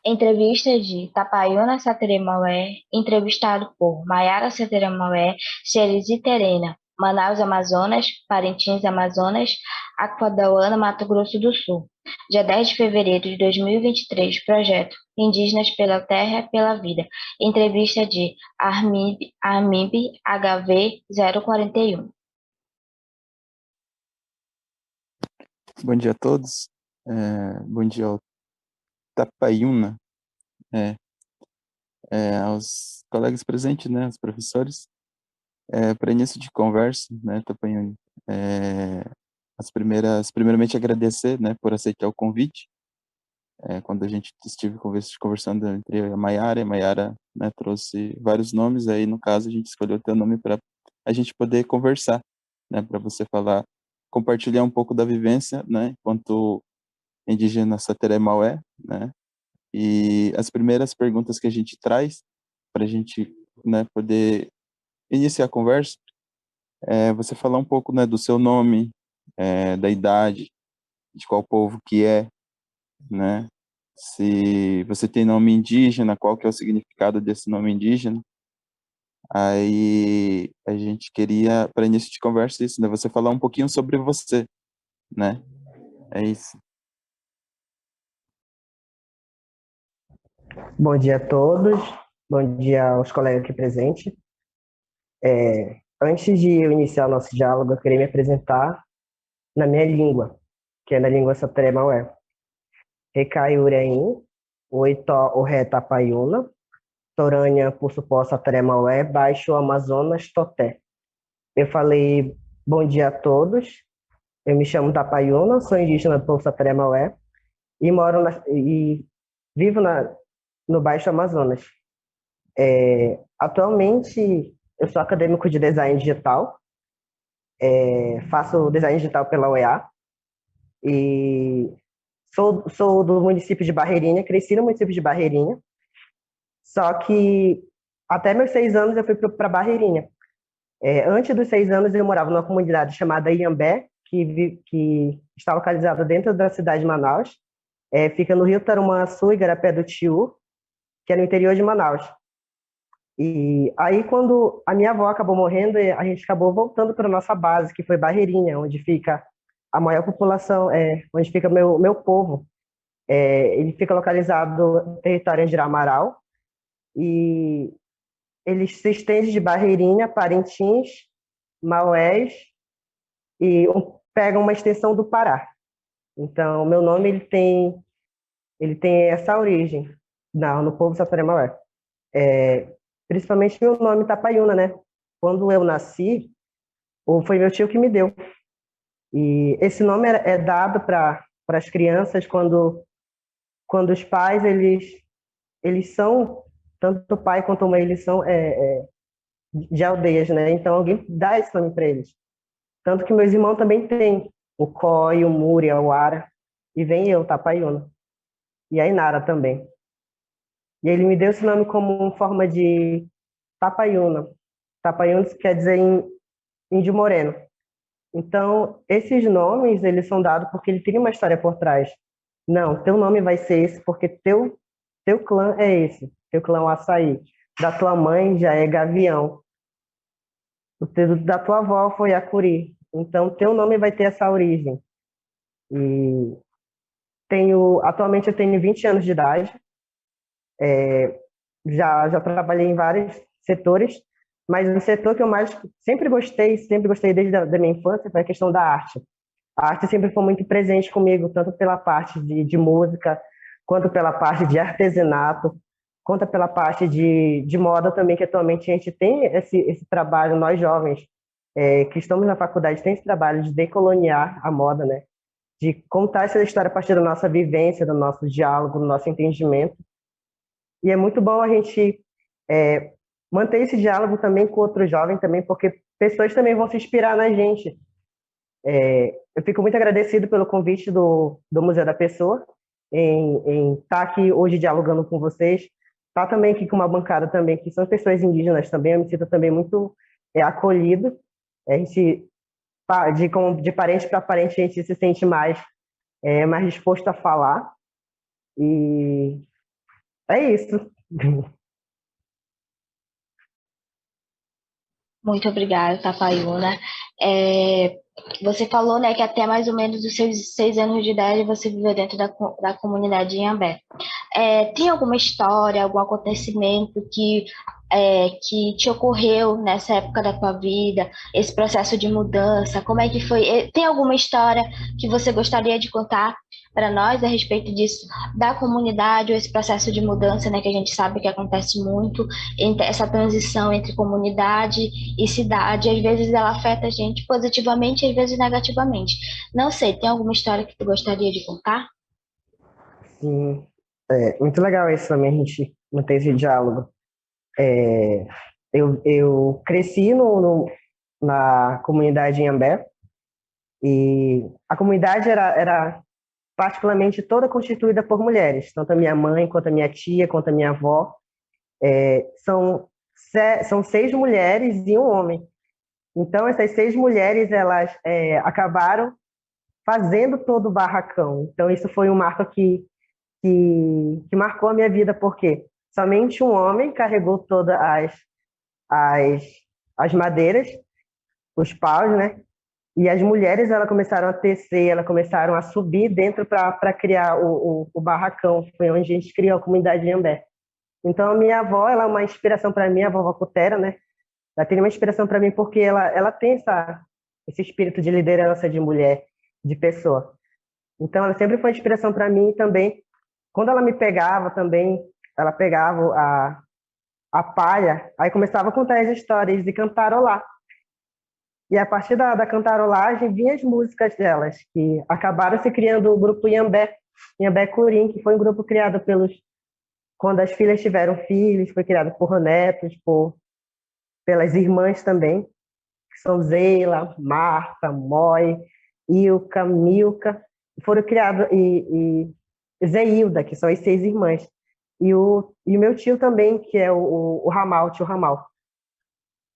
Entrevista de Tapaiuna Sateremaué, entrevistado por Maiara Sateremaué, Cerise Terena, Manaus, Amazonas, Parintins, Amazonas, Aquidauana, Mato Grosso do Sul. Dia 10 de fevereiro de 2023, projeto Indígenas pela Terra e pela Vida. Entrevista de Armib HV 041. Bom dia a todos. Bom dia ao Tapaiuna, é, aos colegas presentes, né, aos professores. Para início de conversa, né, Tapaiuna, primeiramente agradecer, né, por aceitar o convite. Quando a gente estive conversando entre a Maiara, né, trouxe vários nomes, aí no caso a gente escolheu o teu nome para a gente poder conversar, né, para você falar, compartilhar um pouco da vivência, né, enquanto indígena Sateré-Maué, né. E as primeiras perguntas que a gente traz para a gente, né, poder iniciar a conversa é você falar um pouco, né, do seu nome, da idade, de qual povo que é, né, se você tem nome indígena, qual que é o significado desse nome indígena. Aí a gente queria, para início de conversa, isso, né, você falar um pouquinho sobre você, né, é isso. Bom dia a todos, bom dia aos colegas aqui presentes. Antes de eu iniciar o nosso diálogo, eu queria me apresentar na minha língua, que é na língua Sateré-Maué. Recaiureim, Oitó, Orré, Tapaiuna, Toranha, Pussupó, Sateré-Maué, Baixo Amazonas, Toté. Eu falei bom dia a todos, eu me chamo Tapaiuna, sou indígena do povo Sateré-Maué e e vivo no Baixo Amazonas. Atualmente, eu sou acadêmico de design digital, faço design digital pela UEA e sou do município de Barreirinha, cresci no município de Barreirinha, só que até meus 6 anos eu fui para Barreirinha. Antes dos 6 anos eu morava numa comunidade chamada Iambé, que está localizada dentro da cidade de Manaus, fica no Rio Tarumançu, Igarapé do Tiú, que é no interior de Manaus. E aí, quando a minha avó acabou morrendo, a gente acabou voltando para a nossa base, que foi Barreirinha, onde fica a maior população, onde fica meu povo. Ele fica localizado no território de Amaral e ele se estende de Barreirinha, Parintins, Maués e pega uma extensão do Pará. Então, meu nome ele tem essa origem no povo Satoré-Maué. Principalmente meu nome Tapaiuna, né? Quando eu nasci, foi meu tio que me deu. E esse nome é dado para as crianças quando os pais eles são, tanto o pai quanto a mãe, eles são de aldeias, né? Então alguém dá esse nome para eles. Tanto que meus irmãos também têm o Coi, o Muri, o Ara, e vem eu, Tapaiuna, e a Inara também. E ele me deu esse nome como forma de Tapaiuna. Tapaiuna quer dizer índio moreno. Então, esses nomes, eles são dados porque ele tem uma história por trás. Não, teu nome vai ser esse porque teu clã é esse. Teu clã é o Açaí. Da tua mãe já é Gavião. Da tua avó foi Acuri. Então, teu nome vai ter essa origem. E atualmente eu tenho 20 anos de idade. Já trabalhei em vários setores, mas o setor que eu mais sempre gostei desde da minha infância foi a questão da arte. A arte sempre foi muito presente comigo, tanto pela parte de música, quanto pela parte de artesanato, quanto pela parte de moda também, que atualmente a gente tem esse trabalho, nós jovens, que estamos na faculdade, tem esse trabalho de decoloniar a moda, né? De contar essa história a partir da nossa vivência, do nosso diálogo, do nosso entendimento. E é muito bom a gente manter esse diálogo também com outros jovens também, porque pessoas também vão se inspirar na gente. Eu fico muito agradecido pelo convite do Museu da Pessoa em estar aqui hoje dialogando com vocês. Estar também aqui com uma bancada também que são pessoas indígenas também. Eu me sinto também muito acolhido. A gente, de parente para parente, a gente se sente mais disposto a falar. E É isso. Muito obrigada, Tapaiuna. Você falou, né, que até mais ou menos os seus 6 anos de idade você viveu dentro da comunidade de Inhambé. Tem alguma história, algum acontecimento que te ocorreu nessa época da tua vida, esse processo de mudança? Como é que foi? Tem alguma história que você gostaria de contar para nós a respeito disso, da comunidade, ou esse processo de mudança, né, que a gente sabe que acontece muito, entre essa transição entre comunidade e cidade? Às vezes ela afeta a gente positivamente, às vezes negativamente. Não sei, tem alguma história que tu gostaria de contar? Sim. Muito legal isso também, a gente manter esse diálogo. Eu cresci na comunidade em Ambé, e a comunidade era particularmente toda constituída por mulheres, tanto a minha mãe, quanto a minha tia, quanto a minha avó. São 6 mulheres e um homem. Então, essas 6 mulheres, elas acabaram fazendo todo o barracão. Então, isso foi um marco que marcou a minha vida, porque somente um homem carregou todas as, as madeiras, os paus, né? E as mulheres, elas começaram a tecer, elas começaram a subir dentro para criar o barracão. Foi onde a gente criou a comunidade de Iambé. Então, a minha avó, ela é uma inspiração para mim, a vovó Cutera, né? Ela tem uma inspiração para mim porque ela tem esse espírito de liderança de mulher, de pessoa. Então, ela sempre foi inspiração para mim também. Quando ela me pegava também, ela pegava a palha, aí começava a contar as histórias e cantarolar. E a partir da cantarolagem vinham as músicas delas, que acabaram se criando o grupo Iambé, Iambé Curim, que foi um grupo criado quando as filhas tiveram filhos, foi criado por netos, pelas irmãs também, que são Zeila, Marta, Moi, Ilka, Milka, foram criados, e Zeilda, que são as 6 irmãs. E o meu tio também, que é o Ramal, o tio Ramal.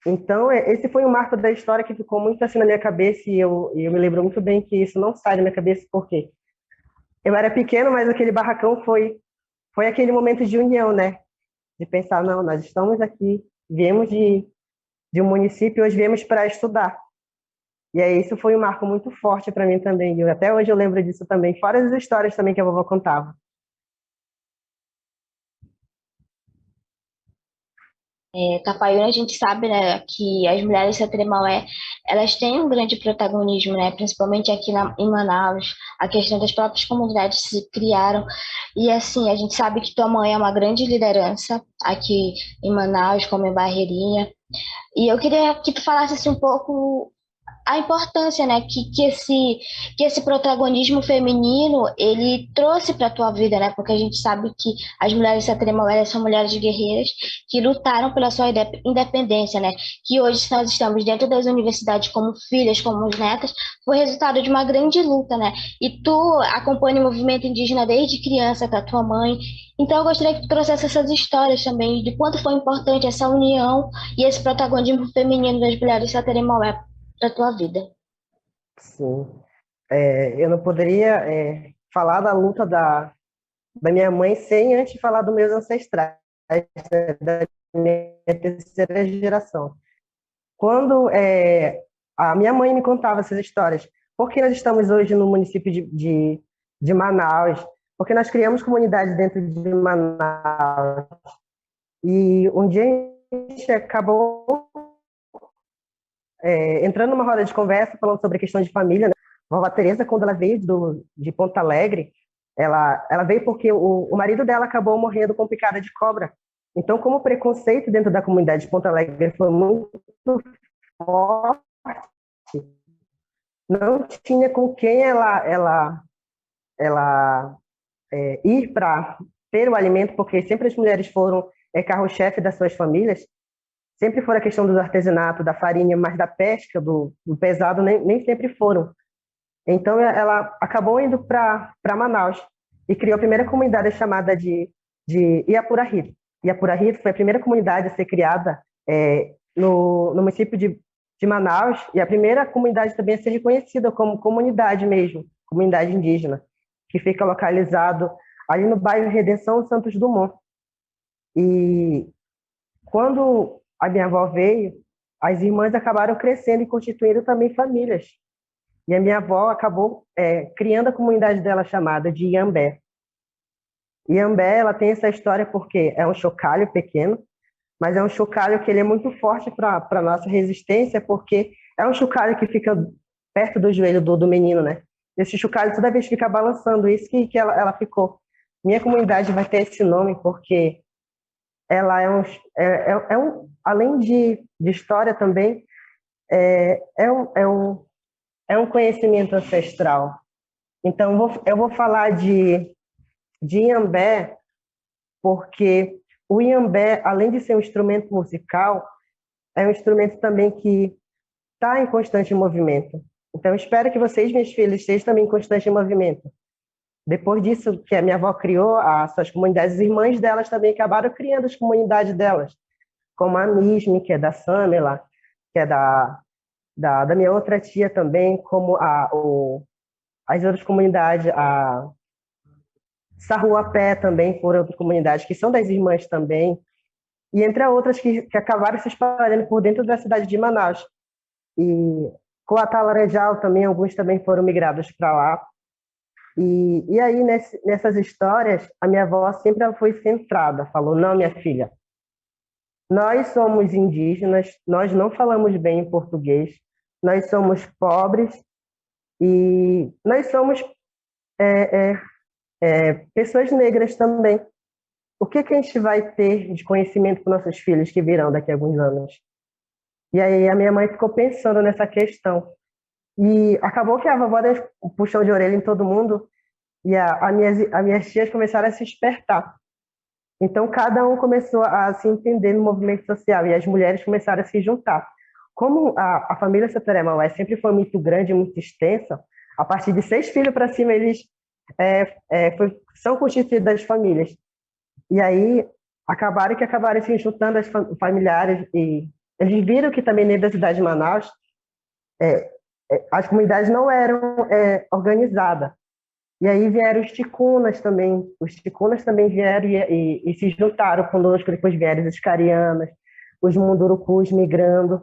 Então, esse foi um marco da história que ficou muito assim na minha cabeça, e eu me lembro muito bem que isso não sai da minha cabeça, porque eu era pequeno, mas aquele barracão foi aquele momento de união, né? De pensar, não, nós estamos aqui, viemos de um município, hoje viemos para estudar. E aí isso foi um marco muito forte para mim também, e até hoje eu lembro disso também, fora as histórias também que a vovó contava. Tapaiuna, a gente sabe, né, que as mulheres de Tremaué, elas têm um grande protagonismo, né, principalmente aqui em Manaus, a questão das próprias comunidades se criaram, e assim, a gente sabe que tua mãe é uma grande liderança aqui em Manaus, como em Barreirinha, e eu queria que tu falasse assim, um pouco a importância, né, que esse protagonismo feminino ele trouxe para a tua vida, né? Porque a gente sabe que as mulheres elas são mulheres guerreiras que lutaram pela sua independência, né? Que hoje se nós estamos dentro das universidades como filhas, como netas, foi resultado de uma grande luta, né? E tu acompanha o movimento indígena desde criança com a tua mãe. Então eu gostaria que tu trouxesse essas histórias também de quanto foi importante essa união e esse protagonismo feminino das mulheres Sateremaué da tua vida. Sim. Eu não poderia falar da luta da minha mãe sem antes falar dos meus ancestrais, né, da minha terceira geração. Quando a minha mãe me contava essas histórias, porque nós estamos hoje no município de Manaus, porque nós criamos comunidade dentro de Manaus, e um dia a gente acabou entrando numa roda de conversa, falando sobre a questão de família, né? A vovó Teresa, quando ela veio de Ponta Alegre, ela veio porque o marido dela acabou morrendo com picada de cobra. Então, como o preconceito dentro da comunidade de Ponta Alegre foi muito forte, não tinha com quem ela ir para ter o alimento, porque sempre as mulheres foram carro-chefe das suas famílias, sempre foi a questão do artesanato, da farinha, mas da pesca, do pesado, nem sempre foram. Então, ela acabou indo para Manaus e criou a primeira comunidade chamada de Iapurahi. Iapurahi foi a primeira comunidade a ser criada no município de Manaus, e a primeira comunidade também a ser reconhecida como comunidade mesmo, comunidade indígena, que fica localizado ali no bairro Redenção Santos Dumont. E quando a minha avó veio, as irmãs acabaram crescendo e constituindo também famílias. E a minha avó acabou criando a comunidade dela chamada de Iambé. Iambé, ela tem essa história porque é um chocalho pequeno, mas é um chocalho que ele é muito forte para a nossa resistência, porque é um chocalho que fica perto do joelho do menino, né? Esse chocalho toda vez fica balançando, isso que ela ficou. Minha comunidade vai ter esse nome porque ela além de história também, é um conhecimento ancestral. Então, eu vou falar de Iambé, porque o Iambé, além de ser um instrumento musical, é um instrumento também que está em constante movimento. Então, espero que vocês, minhas filhas, estejam também em constante movimento. Depois disso, que a minha avó criou as suas comunidades, as irmãs delas também acabaram criando as comunidades delas, como a Misme, que é da Samela, que é da minha outra tia também, como as outras comunidades, a Sarruapé também, por outras comunidades, que são das irmãs também, e entre outras que acabaram se espalhando por dentro da cidade de Manaus. E Coatá Laranjal também, alguns também foram migrados para lá. E aí, nessas histórias, a minha avó sempre ela foi centrada, falou, não, minha filha, nós somos indígenas, nós não falamos bem em português, nós somos pobres e nós somos pessoas negras também. O que a gente vai ter de conhecimento para nossos filhos que virão daqui a alguns anos? E aí a minha mãe ficou pensando nessa questão. E acabou que a vovó deu um puxão de orelha em todo mundo e as minhas tias começaram a se despertar. Então, cada um começou a se entender no movimento social e as mulheres começaram a se juntar. Como a família Sateré-Maué sempre foi muito grande, muito extensa, a partir de 6 filhos para cima, eles são constituídas as famílias. E aí, acabaram se juntando as familiares e eles viram que também dentro da cidade de Manaus, as comunidades não eram organizadas. E aí vieram os ticunas também. Os ticunas também vieram e se juntaram conosco. Depois vieram os carianas, os mundurucus migrando.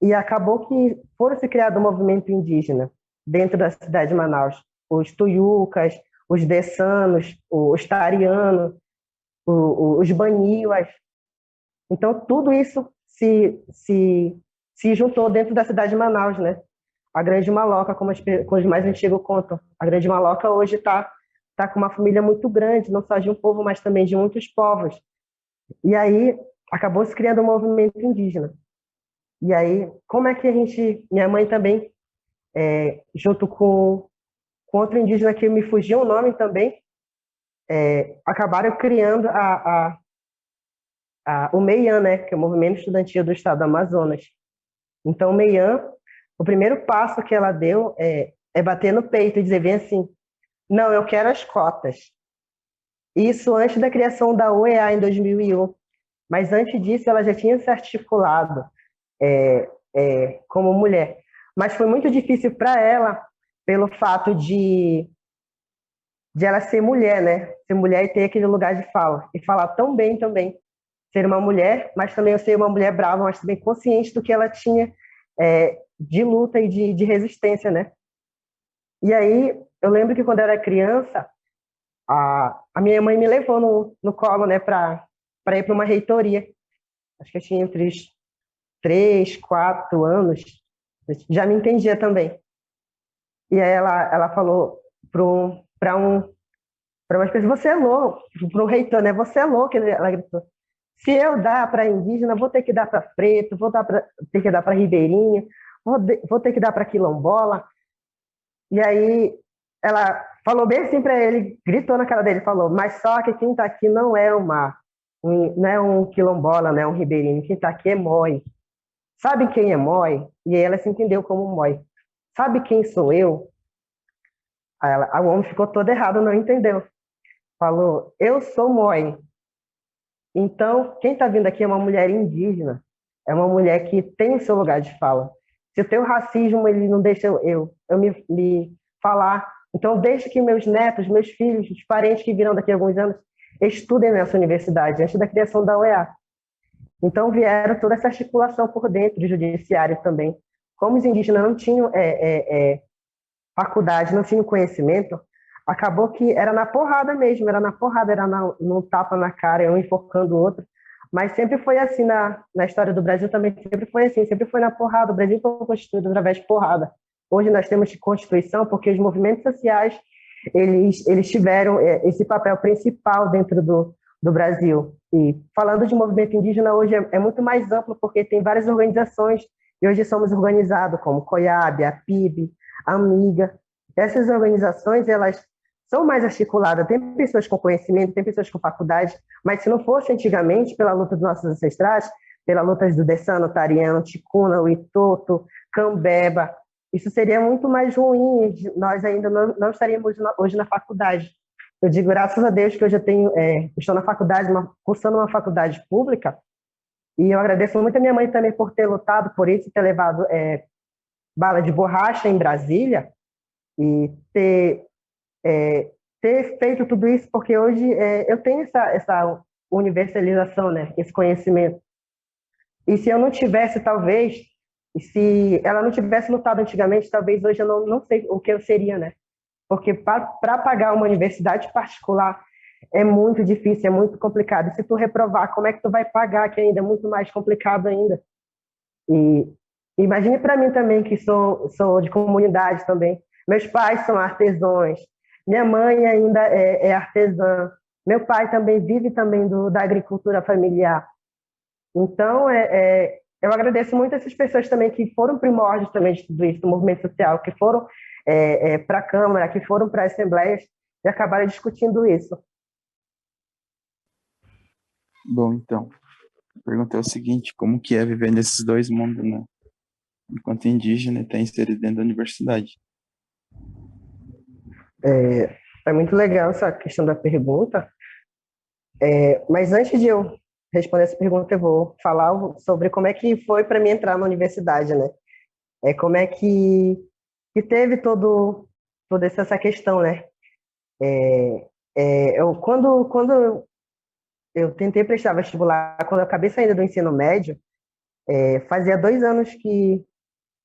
E acabou que foram se criado um movimento indígena dentro da cidade de Manaus. Os tuiucas, os dessanos, os tarianos, os baniuas. Então, tudo isso se juntou dentro da cidade de Manaus, né? A Grande Maloca, como os mais antigos contam. A Grande Maloca hoje está com uma família muito grande, não só de um povo, mas também de muitos povos. E aí acabou se criando um movimento indígena. E aí, como é que minha mãe também, junto com outro indígena que me fugiu o nome também, acabaram criando o MEIAN, né, que é o Movimento Estudantil do Estado do Amazonas. Então, o MEIAN, o primeiro passo que ela deu é bater no peito e dizer bem assim, não, eu quero as cotas. Isso antes da criação da UEA em 2001. Mas antes disso, ela já tinha se articulado como mulher. Mas foi muito difícil para ela, pelo fato de ela ser mulher, né? Ser mulher e ter aquele lugar de fala. E falar tão bem também. Ser uma mulher, mas também eu ser uma mulher brava, mas também consciente do que ela tinha de luta e de resistência, né? E aí, eu lembro que quando eu era criança, a minha mãe me levou no colo, né, para ir para uma reitoria. Acho que eu tinha entre 3, 4 anos, já me entendia também. E aí ela falou para umas pessoas, você é louco, para o reitor, né, você é louco, ela gritou. Se eu dar para indígena, vou ter que dar para preto, ter que dar para ribeirinho, vou ter que dar para quilombola. E aí ela falou bem assim para ele, gritou na cara dele, falou, mas só que quem está aqui não é não é um quilombola, não é um ribeirinho, quem está aqui é Moi. Sabe quem é Moi? E aí ela se entendeu como Moi. Sabe quem sou eu? Aí o homem ficou todo errado, não entendeu. Falou, eu sou Moi. Então, quem está vindo aqui é uma mulher indígena, é uma mulher que tem o seu lugar de fala. Se o teu racismo ele não deixa eu me falar, então deixa que meus netos, meus filhos, os parentes que virão daqui a alguns anos, estudem nessa universidade, antes da criação da UEA. Então vieram toda essa articulação por dentro do judiciário também. Como os indígenas não tinham faculdade, não tinham conhecimento, acabou que era na porrada mesmo, era na porrada, era no tapa na cara, um enfocando o outro. Mas sempre foi assim na história do Brasil também, sempre foi assim, sempre foi na porrada. O Brasil foi constituído através de porrada. Hoje nós temos Constituição porque os movimentos sociais eles tiveram esse papel principal dentro do Brasil. E falando de movimento indígena, hoje é muito mais amplo porque tem várias organizações e hoje somos organizados como COIAB, a PIB, a Amiga. Essas organizações, elas são mais articuladas, tem pessoas com conhecimento, tem pessoas com faculdade, mas se não fosse antigamente pela luta dos nossos ancestrais, pela luta do Dessano, Tariano, Ticuna, Itoto, Cambeba, isso seria muito mais ruim, nós ainda não estaríamos hoje na faculdade. Eu digo, graças a Deus, que hoje eu estou na faculdade, cursando uma faculdade pública, e eu agradeço muito a minha mãe também por ter lutado por isso, ter levado bala de borracha em Brasília, e ter feito tudo isso, porque hoje eu tenho essa universalização, né, esse conhecimento. E se eu não tivesse, talvez, se ela não tivesse lutado antigamente, talvez hoje eu não sei o que eu seria, né? Porque para pagar uma universidade particular é muito difícil, é muito complicado. E se tu reprovar, como é que tu vai pagar, que ainda é muito mais complicado ainda. E imagine para mim também, que sou de comunidade também. Meus pais são artesãos, minha mãe ainda é artesã, meu pai também vive também da agricultura familiar. Então, eu agradeço muito essas pessoas também que foram primórdios também de tudo isso, do movimento social, que foram para a Câmara, que foram para assembleias e acabaram discutindo isso. Bom, então, a pergunta é o seguinte: como que é viver nesses dois mundos, né? Enquanto indígena e está inserido dentro da universidade? É muito legal essa questão da pergunta, mas antes de eu responder essa pergunta, eu vou falar sobre como é que foi para mim entrar na universidade, né? Como é que teve toda essa questão, né? Quando eu tentei prestar vestibular, quando eu acabei saindo do ensino médio, fazia 2 anos que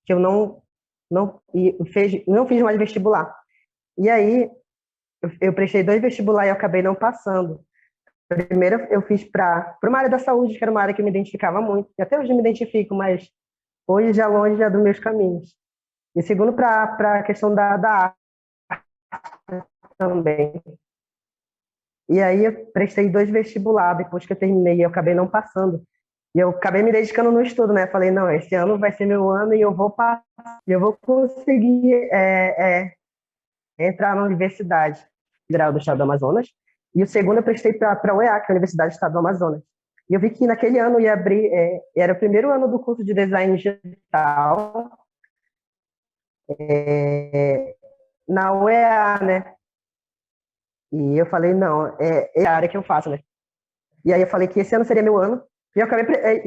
eu não fiz mais vestibular. E aí, eu prestei 2 vestibulares e eu acabei não passando. Primeiro, eu fiz para uma área da saúde, que era uma área que eu me identificava muito, e até hoje me identifico, mas hoje já longe já dos meus caminhos. E segundo, para a questão da arte também. E aí, eu prestei 2 vestibulares, depois que eu terminei, eu acabei não passando. E eu acabei me dedicando no estudo, né? Falei, não, esse ano vai ser meu ano e eu vou passar, eu vou conseguir entrar na Universidade Federal do Estado do Amazonas. E o segundo eu prestei para a UEA, que é a Universidade do Estado do Amazonas. E eu vi que naquele ano ia abrir, era o primeiro ano do curso de design digital na UEA, né? E eu falei, não, é a área que eu faço, né? E aí eu falei que esse ano seria meu ano, e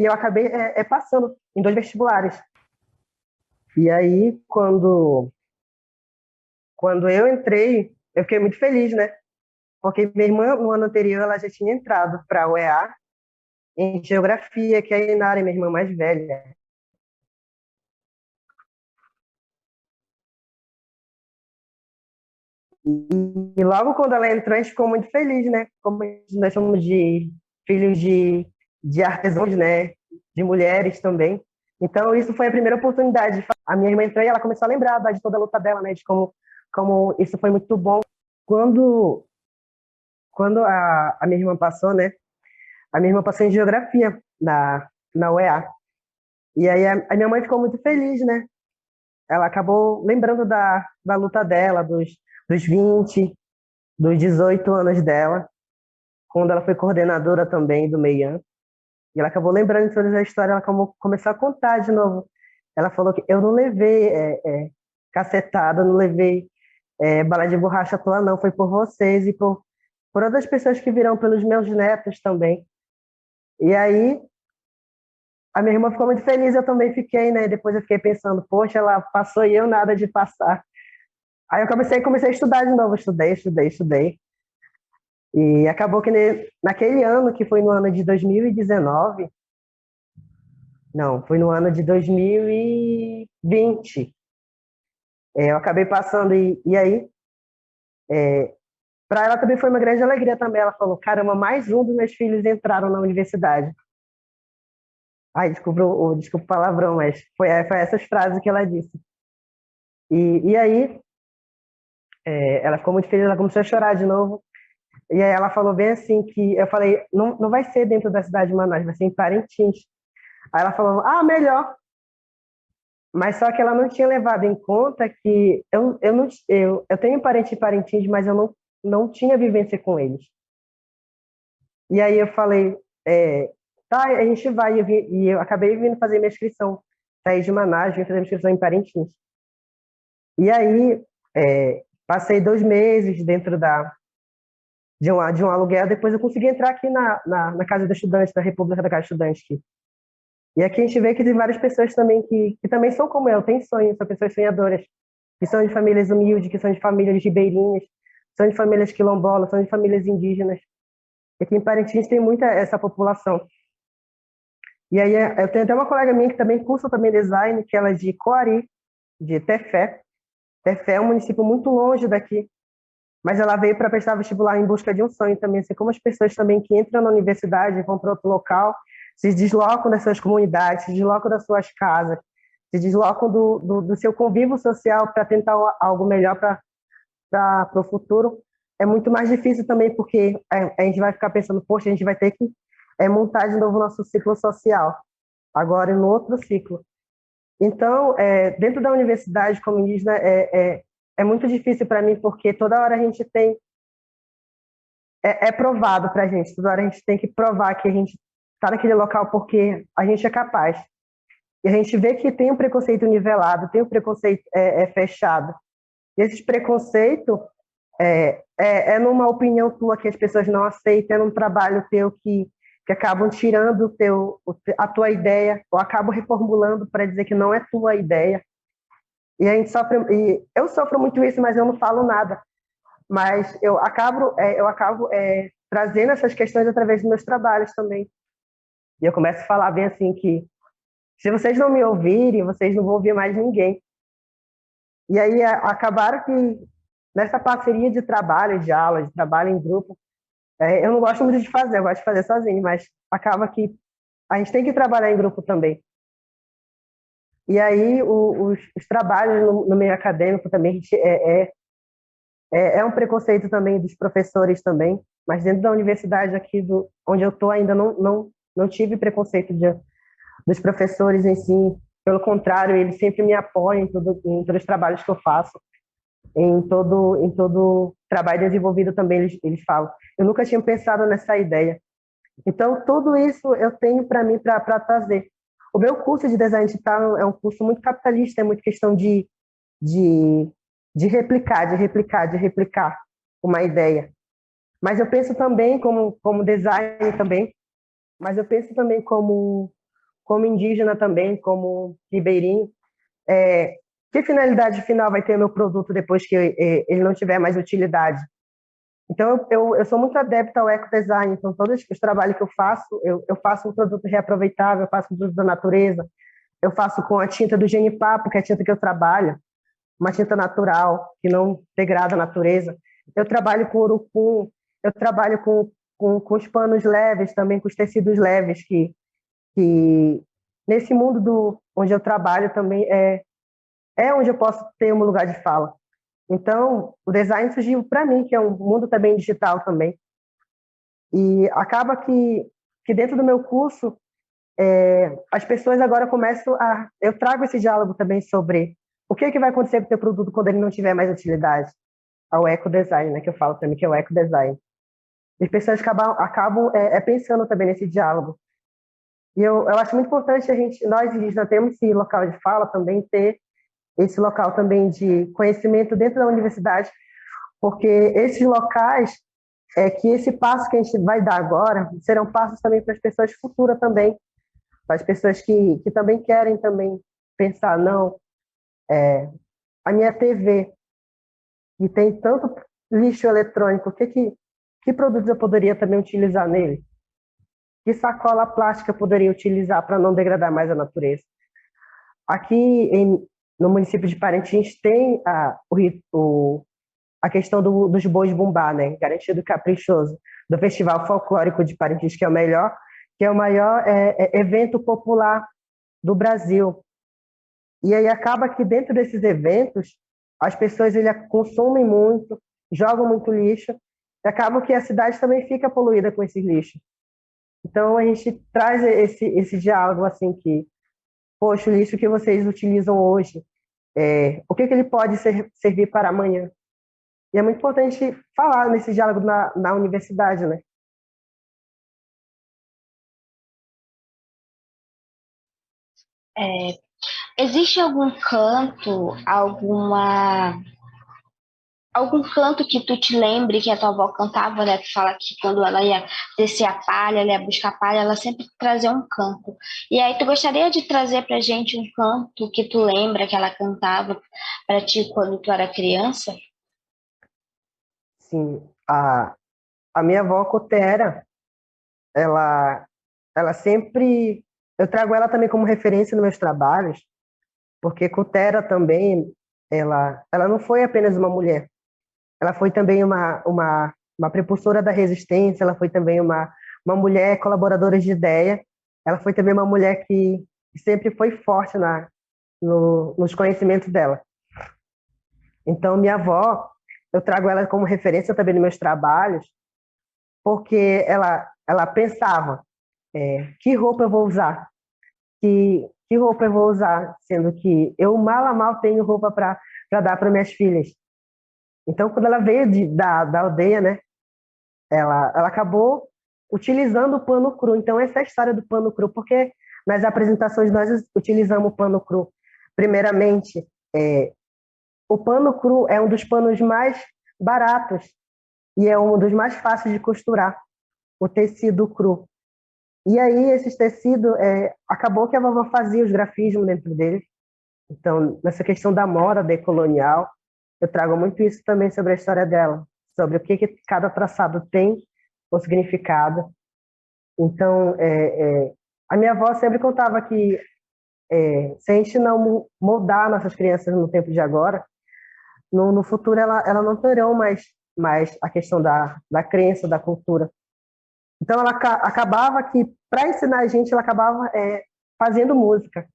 eu acabei passando em 2 vestibulares. E aí, quando eu entrei, eu fiquei muito feliz, né? Porque minha irmã, no ano anterior, ela já tinha entrado para a UEA em geografia, que é na área, minha irmã mais velha. E logo quando ela entrou, a gente ficou muito feliz, né? Como nós somos filhos de artesãos, né? De mulheres também. Então, isso foi a primeira oportunidade. A minha irmã entrou e ela começou a lembrar de toda a luta dela, né? De como isso foi muito bom. Quando a minha irmã passou, né? A minha irmã passou em geografia na UEA. E aí a minha mãe ficou muito feliz, né? Ela acabou lembrando da luta dela, dos 20, dos 18 anos dela, quando ela foi coordenadora também do MEIAN. E ela acabou lembrando de toda a história, ela começou a contar de novo. Ela falou que eu não levei cacetada, não levei bala de borracha à toa, não. Foi por vocês e por outras pessoas que virão, pelos meus netos também. E aí, a minha irmã ficou muito feliz, eu também fiquei, né? Depois eu fiquei pensando, poxa, ela passou e eu nada de passar. Aí eu comecei a estudar de novo, estudei. E acabou que naquele ano, que foi no ano de 2019, não, foi no ano de 2020, eu acabei passando, e aí, para ela também foi uma grande alegria também. Ela falou: caramba, mais um dos meus filhos entraram na universidade. Ai, desculpa o palavrão, mas foi essas frases que ela disse. E aí, ela ficou muito feliz, ela começou a chorar de novo. E aí ela falou bem assim que eu falei: não, não vai ser dentro da cidade de Manaus, vai ser em Parintins. Aí ela falou: ah, melhor. Mas só que ela não tinha levado em conta que eu tenho parente em Parintins, mas eu não tinha vivência com eles. E aí eu falei: tá, a gente vai. E eu acabei vindo fazer minha inscrição. Saí de Manaus, vim fazer minha inscrição em Parintins. E aí passei 2 meses dentro de um aluguel. Depois eu consegui entrar aqui na Casa do Estudante, na República da Casa do Estudante. Aqui. E aqui a gente vê que tem várias pessoas também que também são como eu, têm sonhos, são pessoas sonhadoras, que são de famílias humildes, que são de famílias ribeirinhas, são de famílias quilombolas, são de famílias indígenas. E aqui em Parintins tem muita essa população. E aí eu tenho até uma colega minha que também cursa também design, que ela é de Coari, de Tefé. Tefé é um município muito longe daqui, mas ela veio para prestar vestibular em busca de um sonho também, assim como as pessoas também que entram na universidade e vão para outro local, se deslocam das suas comunidades, se deslocam das suas casas, se deslocam do seu convívio social para tentar algo melhor para o futuro. É muito mais difícil também, porque a gente vai ficar pensando: poxa, a gente vai ter que montar de novo o nosso ciclo social, agora no outro ciclo. Então, dentro da universidade, como indígena, é muito difícil para mim, porque toda hora a gente tem. É provado para a gente, toda hora a gente tem que provar que a gente está naquele local porque a gente é capaz. E a gente vê que tem um preconceito nivelado, tem um preconceito fechado. E esse preconceito é numa opinião tua que as pessoas não aceitam, é num trabalho teu que acabam tirando a tua ideia, ou acabam reformulando para dizer que não é tua ideia. E a gente sofre, e eu sofro muito isso, mas eu não falo nada. Mas eu acabo trazendo essas questões através dos meus trabalhos também. E eu começo a falar bem assim que se vocês não me ouvirem, vocês não vão ouvir mais ninguém. E aí acabaram que nessa parceria de trabalho, de aula, de trabalho em grupo, eu não gosto muito de fazer, eu gosto de fazer sozinho, mas acaba que a gente tem que trabalhar em grupo também. E aí os trabalhos no meio acadêmico também, a gente, um preconceito também dos professores também, mas dentro da universidade aqui onde eu estou ainda não tive preconceito dos professores em si. Pelo contrário, eles sempre me apoiam em todos os trabalhos que eu faço. Em todo trabalho desenvolvido também eles falam: eu nunca tinha pensado nessa ideia. Então, tudo isso eu tenho para mim para trazer. O meu curso de design digital é um curso muito capitalista, é muito questão de replicar uma ideia. Mas eu penso também como design também, mas eu penso também como indígena também, como ribeirinho. Que finalidade final vai ter o meu produto depois que ele não tiver mais utilidade? Então, eu sou muito adepta ao ecodesign. Então, todos os trabalhos que eu faço um produto reaproveitável, eu faço um produto da natureza, eu faço com a tinta do genipapo, que é a tinta que eu trabalho, uma tinta natural, que não degrada a natureza. Eu trabalho com urucum, eu trabalho com os panos leves, também com os tecidos leves, que nesse mundo onde eu trabalho também é onde eu posso ter um lugar de fala. Então, o design surgiu para mim, que é um mundo também digital também. E acaba que dentro do meu curso, as pessoas agora começam a... Eu trago esse diálogo também sobre o que vai acontecer com o teu produto quando ele não tiver mais utilidade. Ao ecodesign, né, que eu falo também, que é o ecodesign. E as pessoas acabam pensando também nesse diálogo. E eu acho muito importante nós indígenas temos esse local de fala também, ter esse local também de conhecimento dentro da universidade, porque esses locais, que esse passo que a gente vai dar agora, serão passos também para as pessoas futuras também, para as pessoas que também querem também pensar: não, a minha TV, que tem tanto lixo eletrônico, Que produtos eu poderia também utilizar nele? Que sacola plástica eu poderia utilizar para não degradar mais a natureza? Aqui no município de Parintins tem a questão dos bois bumbá, né? Garantido Caprichoso, do Festival Folclórico de Parintins, que é o maior evento popular do Brasil. E aí acaba que dentro desses eventos, as pessoas consomem muito, jogam muito lixo, e acaba que a cidade também fica poluída com esse lixo. Então a gente traz esse diálogo assim que, poxa, o lixo que vocês utilizam hoje, o que ele pode servir para amanhã? E é muito importante falar nesse diálogo na universidade, né? É, existe algum canto que tu te lembre que a tua avó cantava, né? Tu fala que quando ela ia descer a palha, ela ia buscar a palha, ela sempre trazia um canto. E aí, tu gostaria de trazer pra gente um canto que tu lembra que ela cantava pra ti quando tu era criança? Sim, a minha avó Cotera, ela, ela sempre. Eu trago ela também como referência nos meus trabalhos, porque Cotera também, ela não foi apenas uma mulher, ela foi também uma precursora da resistência, ela foi também uma mulher colaboradora de ideia, ela foi também uma mulher que sempre foi forte nos conhecimentos dela. Então, minha avó, eu trago ela como referência também nos meus trabalhos, porque ela pensava, que roupa eu vou usar? Que roupa eu vou usar? Sendo que eu mal a mal tenho roupa para dar para minhas filhas. Então, quando ela veio da aldeia, né, ela acabou utilizando o pano cru. Então, essa é a história do pano cru, porque nas apresentações nós utilizamos o pano cru. Primeiramente, o pano cru é um dos panos mais baratos e é um dos mais fáceis de costurar, o tecido cru. E aí, esses tecidos, acabou que a vovó fazia os grafismos dentro dele. Então, nessa questão da moda decolonial, eu trago muito isso também sobre a história dela, sobre o que cada traçado tem, o significado. Então, a minha avó sempre contava que se a gente não moldar nossas crianças no tempo de agora, no futuro ela não terão mais a questão da crença, da cultura. Então, ela acabava que, para ensinar a gente, ela acabava fazendo música.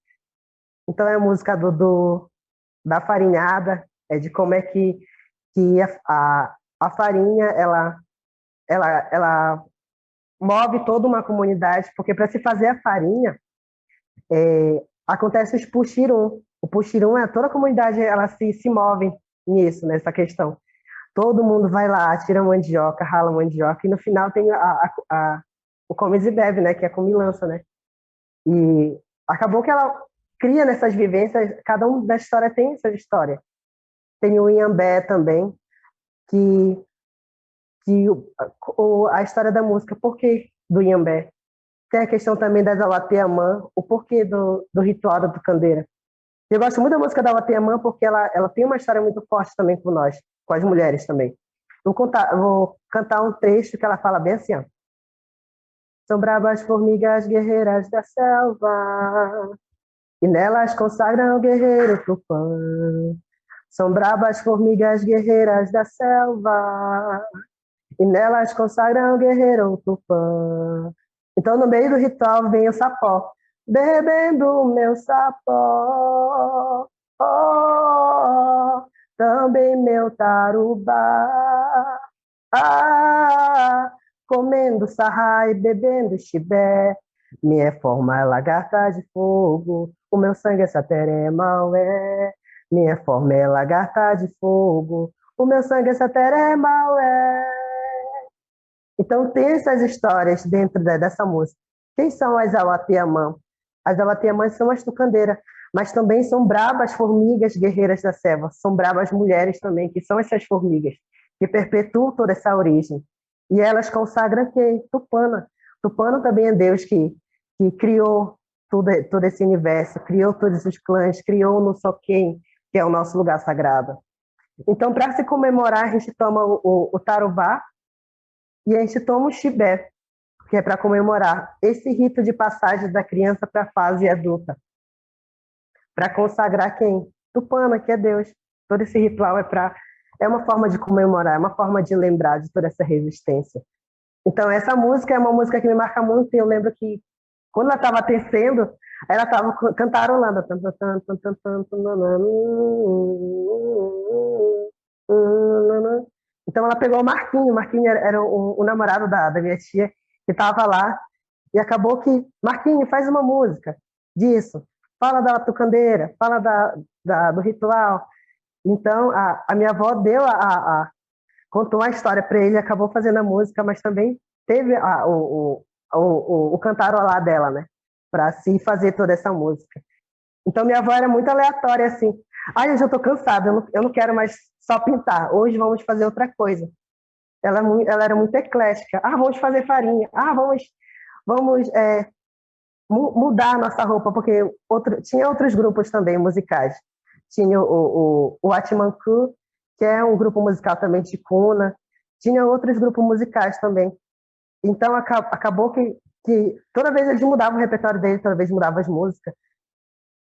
Então, é a música da farinhada, de como é que a farinha ela move toda uma comunidade, porque para se fazer a farinha, acontece os puxirum. O puxirum é toda a comunidade, ela se move nisso, nessa questão. Todo mundo vai lá, tira mandioca, rala mandioca, e no final tem o comes e bebe, né, que é a comilança, né? E acabou que ela cria nessas vivências, cada um da história tem essa história. Tem o Inhambé também, que a história da música, por que do Inhambé? Tem a questão também das Awatiamã, o porquê do ritual da tucandeira. Eu gosto muito da música da Awatiamã porque ela tem uma história muito forte também com nós, com as mulheres também. Vou cantar um trecho que ela fala bem assim, ó. São bravas formigas guerreiras da selva, e nelas consagram o guerreiro Tupã. São bravas formigas guerreiras da selva, e nelas consagram o guerreiro Tupã. Então, no meio do ritual vem o sapó. Bebendo meu sapó, oh, também meu tarubá. Ah, comendo sarra e bebendo chibé. Minha forma é lagarta de fogo, o meu sangue é sateré-maué. Minha forma é lagarta de fogo, o meu sangue é sateré-maué. Então, tem essas histórias dentro dessa música. Quem são as Awatiamã? As Awatiamãs são as tucandeiras, mas também são bravas formigas guerreiras da selva, são bravas mulheres também, que são essas formigas, que perpetuam toda essa origem. E elas consagram quem? Tupana. Tupana também é Deus que criou todo esse universo, criou todos os clãs, criou o Nosoquém, que é o nosso lugar sagrado. Então, para se comemorar, a gente toma o tarubá, e a gente toma o chibé, que é para comemorar esse rito de passagem da criança para a fase adulta, para consagrar quem? Tupana, que é Deus. Todo esse ritual é uma forma de comemorar, é uma forma de lembrar de toda essa resistência. Então, essa música é uma música que me marca muito, e eu lembro que, quando ela estava tecendo, ela estava cantarolando. Então, ela pegou o Marquinho era o namorado da minha tia, que estava lá, e acabou que, Marquinho, faz uma música disso, fala da tucandeira, fala do ritual. Então, a minha avó contou a história para ele, acabou fazendo a música, mas também teve o cantarolar dela, né? Para se fazer toda essa música. Então, minha avó era muito aleatória, assim. Ai, hoje eu estou cansada, eu não quero mais só pintar. Hoje vamos fazer outra coisa. Ela era muito eclética. Ah, vamos fazer farinha. Ah, vamos mudar a nossa roupa, porque tinha outros grupos também musicais. Tinha o Atmancu, que é um grupo musical também de cuna. Tinha outros grupos musicais também. Então, acabou que toda vez eles mudavam o repertório deles, toda vez mudavam as músicas.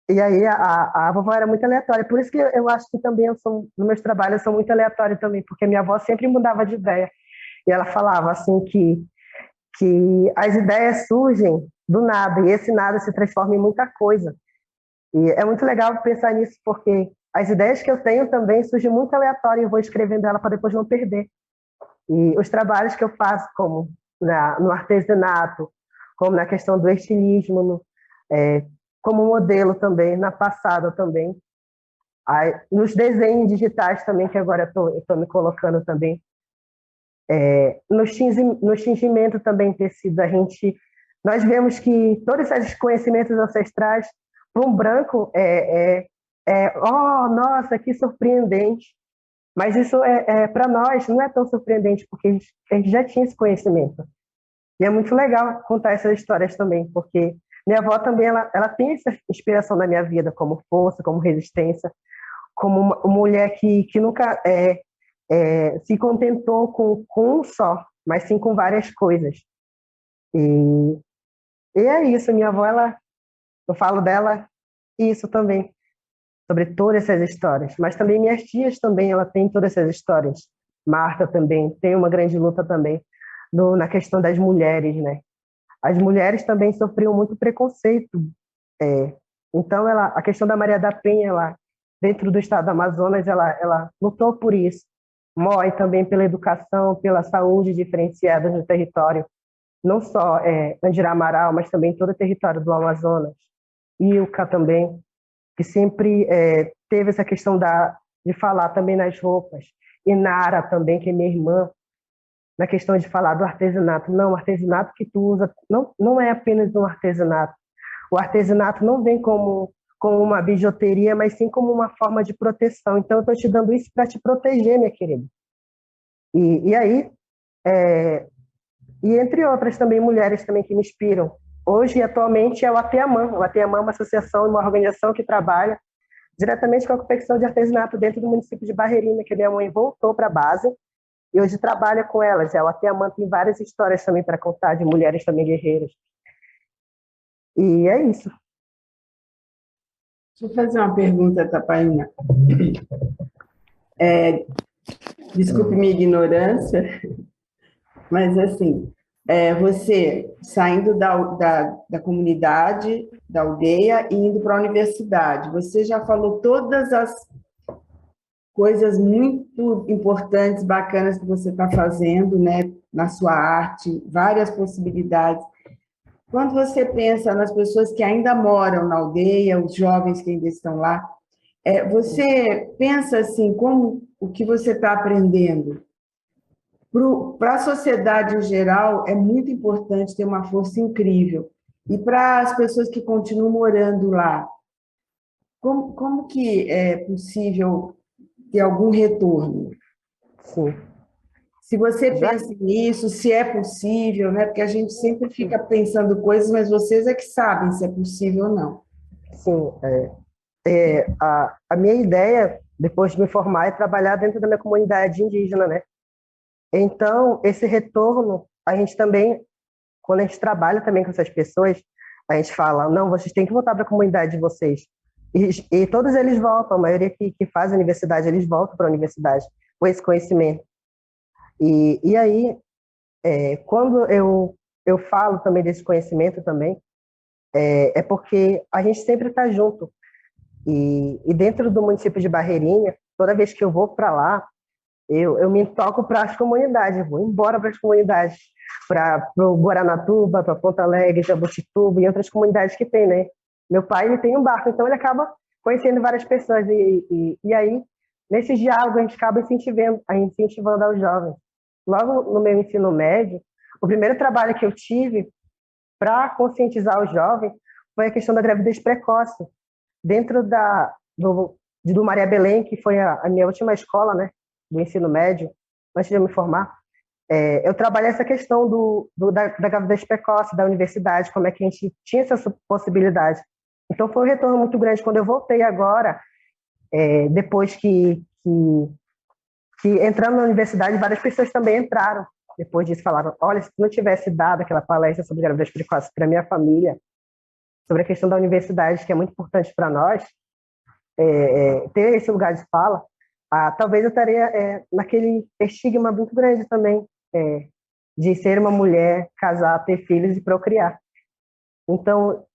E aí a vovó era muito aleatória. Por isso que eu acho que também nos meus trabalhos eu sou muito aleatória também, porque minha avó sempre mudava de ideia. E ela falava assim que as ideias surgem do nada, e esse nada se transforma em muita coisa. E é muito legal pensar nisso, porque as ideias que eu tenho também surgem muito aleatórias, e eu vou escrevendo ela para depois não perder. E os trabalhos que eu faço, como no artesanato, como na questão do estilismo, como modelo também, na passada também, nos desenhos digitais também, que agora eu estou me colocando também, no tingimento também tecido, nós vemos que todos esses conhecimentos ancestrais, para um branco, oh, nossa, que surpreendente. Mas isso para nós não é tão surpreendente, porque a gente já tinha esse conhecimento. E é muito legal contar essas histórias também, porque minha avó também ela tem essa inspiração na minha vida, como força, como resistência, como uma mulher que nunca se contentou com um só, mas sim com várias coisas. E é isso, minha avó, eu falo dela isso também, sobre todas essas histórias. Mas também minhas tias também, ela tem todas essas histórias. Marta também tem uma grande luta também na questão das mulheres, né? As mulheres também sofriam muito preconceito. Então, a questão da Maria da Penha, dentro do estado do Amazonas, ela lutou por isso. Mói também pela educação, pela saúde diferenciada no território, não só Andira Amaral, mas também todo o território do Amazonas. Ilka também, que sempre teve essa questão de falar também nas roupas. E Nara também, que é minha irmã, na questão de falar do artesanato. Não, o artesanato que tu usa não é apenas um artesanato. O artesanato não vem como uma bijuteria, mas sim como uma forma de proteção. Então, eu estou te dando isso para te proteger, minha querida. E aí, e entre outras também, mulheres também que me inspiram. Hoje, atualmente, é o Ateamã. O Ateamã é uma associação, uma organização que trabalha diretamente com a confecção de artesanato dentro do município de Barreirinha, que minha mãe voltou para a base, e hoje trabalha com elas. O Ateamã tem várias histórias também para contar, de mulheres também guerreiras. E é isso. Deixa eu fazer uma pergunta, Tapaina. Desculpe minha ignorância, mas assim, você saindo da comunidade, da aldeia, e indo para a universidade, você já falou todas as coisas muito importantes, bacanas que você está fazendo, né, na sua arte, várias possibilidades. Quando você pensa nas pessoas que ainda moram na aldeia, os jovens que ainda estão lá, você pensa assim, como o que você está aprendendo? Para a sociedade em geral, é muito importante ter uma força incrível. E para as pessoas que continuam morando lá, como que é possível ter algum retorno? Sim. Se você pensa nisso, se é possível, né? Porque a gente sempre fica pensando coisas, mas vocês é que sabem se é possível ou não. Sim. A minha ideia, depois de me formar, é trabalhar dentro da minha comunidade indígena, né? Então, esse retorno, a gente também, quando a gente trabalha também com essas pessoas, a gente fala, não, vocês têm que voltar para a comunidade de vocês. E todos eles voltam, a maioria que faz a universidade, eles voltam para a universidade com esse conhecimento. E aí, quando eu falo também desse conhecimento também, é porque a gente sempre está junto. E dentro do município de Barreirinha, toda vez que eu vou para lá, eu me toco para as comunidades, eu vou embora para as comunidades, para o Guaranatuba, para Ponta Alegre, Jabotituba e outras comunidades que tem, né? Meu pai, ele tem um barco, então ele acaba conhecendo várias pessoas. E aí, nesses diálogos, a gente acaba incentivando aos jovens. Logo no meu ensino médio, o primeiro trabalho que eu tive para conscientizar os jovens foi a questão da gravidez precoce. Dentro do Maria Belém, que foi a minha última escola, né, do ensino médio, antes de eu me formar, eu trabalhei essa questão da gravidez precoce, da universidade, como é que a gente tinha essa possibilidade. Então, foi um retorno muito grande. Quando eu voltei agora, depois que entrando na universidade, várias pessoas também entraram. Depois disso, falaram, olha, se não tivesse dado aquela palestra sobre gravidez precoce para minha família, sobre a questão da universidade, que é muito importante para nós, ter esse lugar de fala, talvez eu estaria naquele estigma muito grande também, de ser uma mulher, casar, ter filhos e procriar. Então,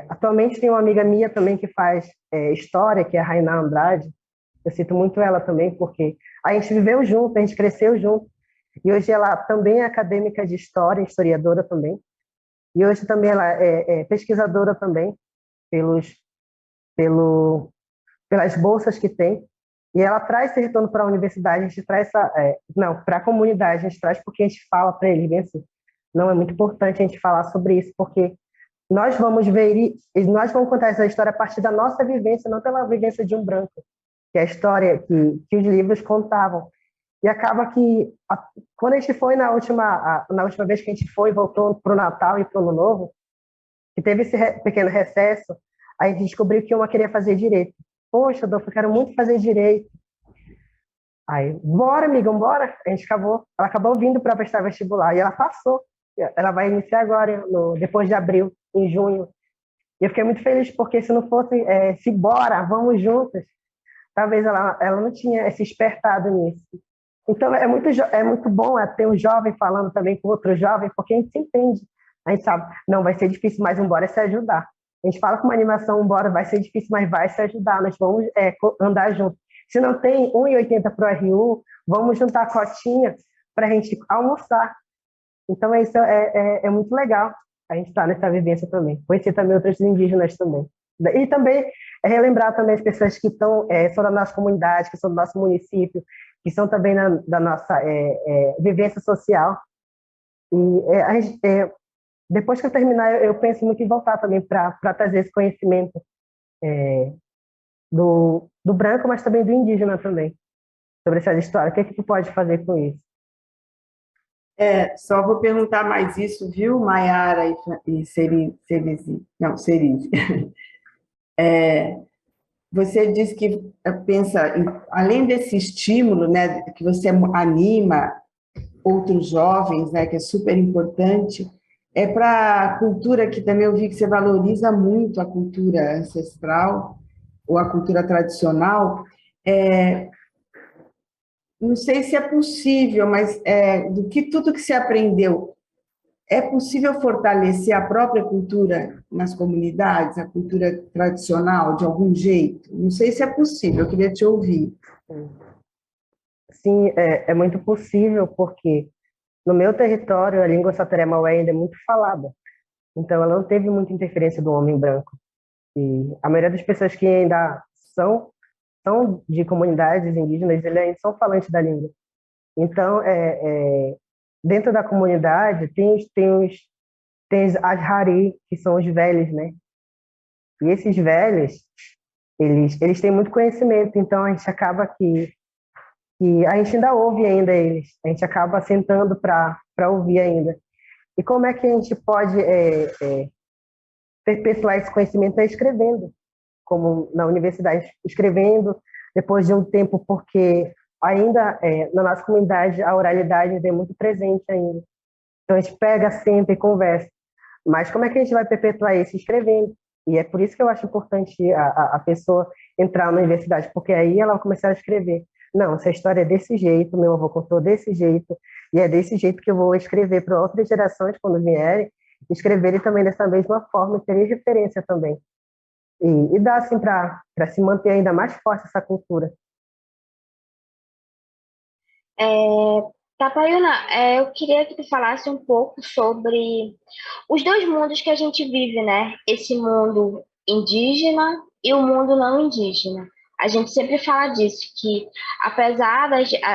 atualmente tem uma amiga minha também que faz história, que é a Rainá Andrade. Eu cito muito ela também, porque a gente viveu junto, a gente cresceu junto, e hoje ela também é acadêmica de história, historiadora também, e hoje também ela é pesquisadora também, pelas bolsas que tem, e ela traz esse retorno para a universidade, a gente traz para a comunidade, a gente traz porque a gente fala para eles, bem assim, não, é muito importante a gente falar sobre isso, porque nós vamos ver, nós vamos contar essa história a partir da nossa vivência, não pela vivência de um branco, que é a história que os livros contavam. E acaba que, quando a gente foi na última vez que a gente foi, voltou para o Natal e para o Ano Novo, que teve esse pequeno recesso, a gente descobriu que uma queria fazer direito. Poxa, Adolfo, eu quero muito fazer direito. Aí, bora, amiga, bora. Ela acabou vindo para prestar vestibular e ela passou. Ela vai iniciar agora, depois de abril, em junho. E eu fiquei muito feliz, porque se não fosse, se bora, vamos juntas, talvez ela não tinha se espertado nisso. Então, é muito bom ter um jovem falando também com outro jovem, porque a gente se entende. A gente sabe, não, vai ser difícil, mas embora se ajudar. A gente fala com uma animação, embora vai ser difícil, mas vai se ajudar. Nós vamos andar juntos. Se não tem 1,80 para o RU, vamos juntar a cotinha para a gente almoçar. Então, isso é muito legal. A gente está nessa vivência também. Conhecer também outros indígenas também. E também relembrar também as pessoas que são da nossa comunidade, que são do nosso município, que são também da nossa vivência social. E depois que eu terminar, eu penso muito em voltar também para trazer esse conhecimento do branco, mas também do indígena também, sobre essa história. O que é que tu pode fazer com isso? Só vou perguntar mais isso, viu, Maiara e Cerise? Não, Cerise. Você disse que pensa, além desse estímulo, né, que você anima outros jovens, né, que é super importante, para a cultura, que também eu vi que você valoriza muito a cultura ancestral ou a cultura tradicional. Não sei se é possível, mas tudo que você aprendeu, é possível fortalecer a própria cultura nas comunidades, a cultura tradicional, de algum jeito? Não sei se é possível, eu queria te ouvir. Sim, é muito possível, porque no meu território a língua sateré-maué ainda é muito falada. Então, ela não teve muita interferência do homem branco. E a maioria das pessoas que ainda são de comunidades indígenas, eles ainda são falantes da língua. Então, dentro da comunidade, tem as Hari, que são os velhos, né? E esses velhos, eles têm muito conhecimento, então a gente acaba que a gente ainda ouve ainda eles, a gente acaba sentando para ouvir ainda. E como é que a gente pode perpetuar esse conhecimento? Escrevendo, como na universidade, escrevendo, depois de um tempo, porque ainda, na nossa comunidade, a oralidade ainda é muito presente ainda. Então, a gente pega, senta e conversa. Mas como é que a gente vai perpetuar isso? Escrevendo. E é por isso que eu acho importante a pessoa entrar na universidade, porque aí ela vai começar a escrever. Não, essa história é desse jeito, meu avô contou desse jeito, e é desse jeito que eu vou escrever para outras gerações, quando vierem, escreverem também dessa mesma forma, e terem referência também. E dá, assim, para se manter ainda mais forte essa cultura. É, Tapaiuna, eu queria que tu falasse um pouco sobre os dois mundos que a gente vive, né? Esse mundo indígena e o mundo não indígena. A gente sempre fala disso, que apesar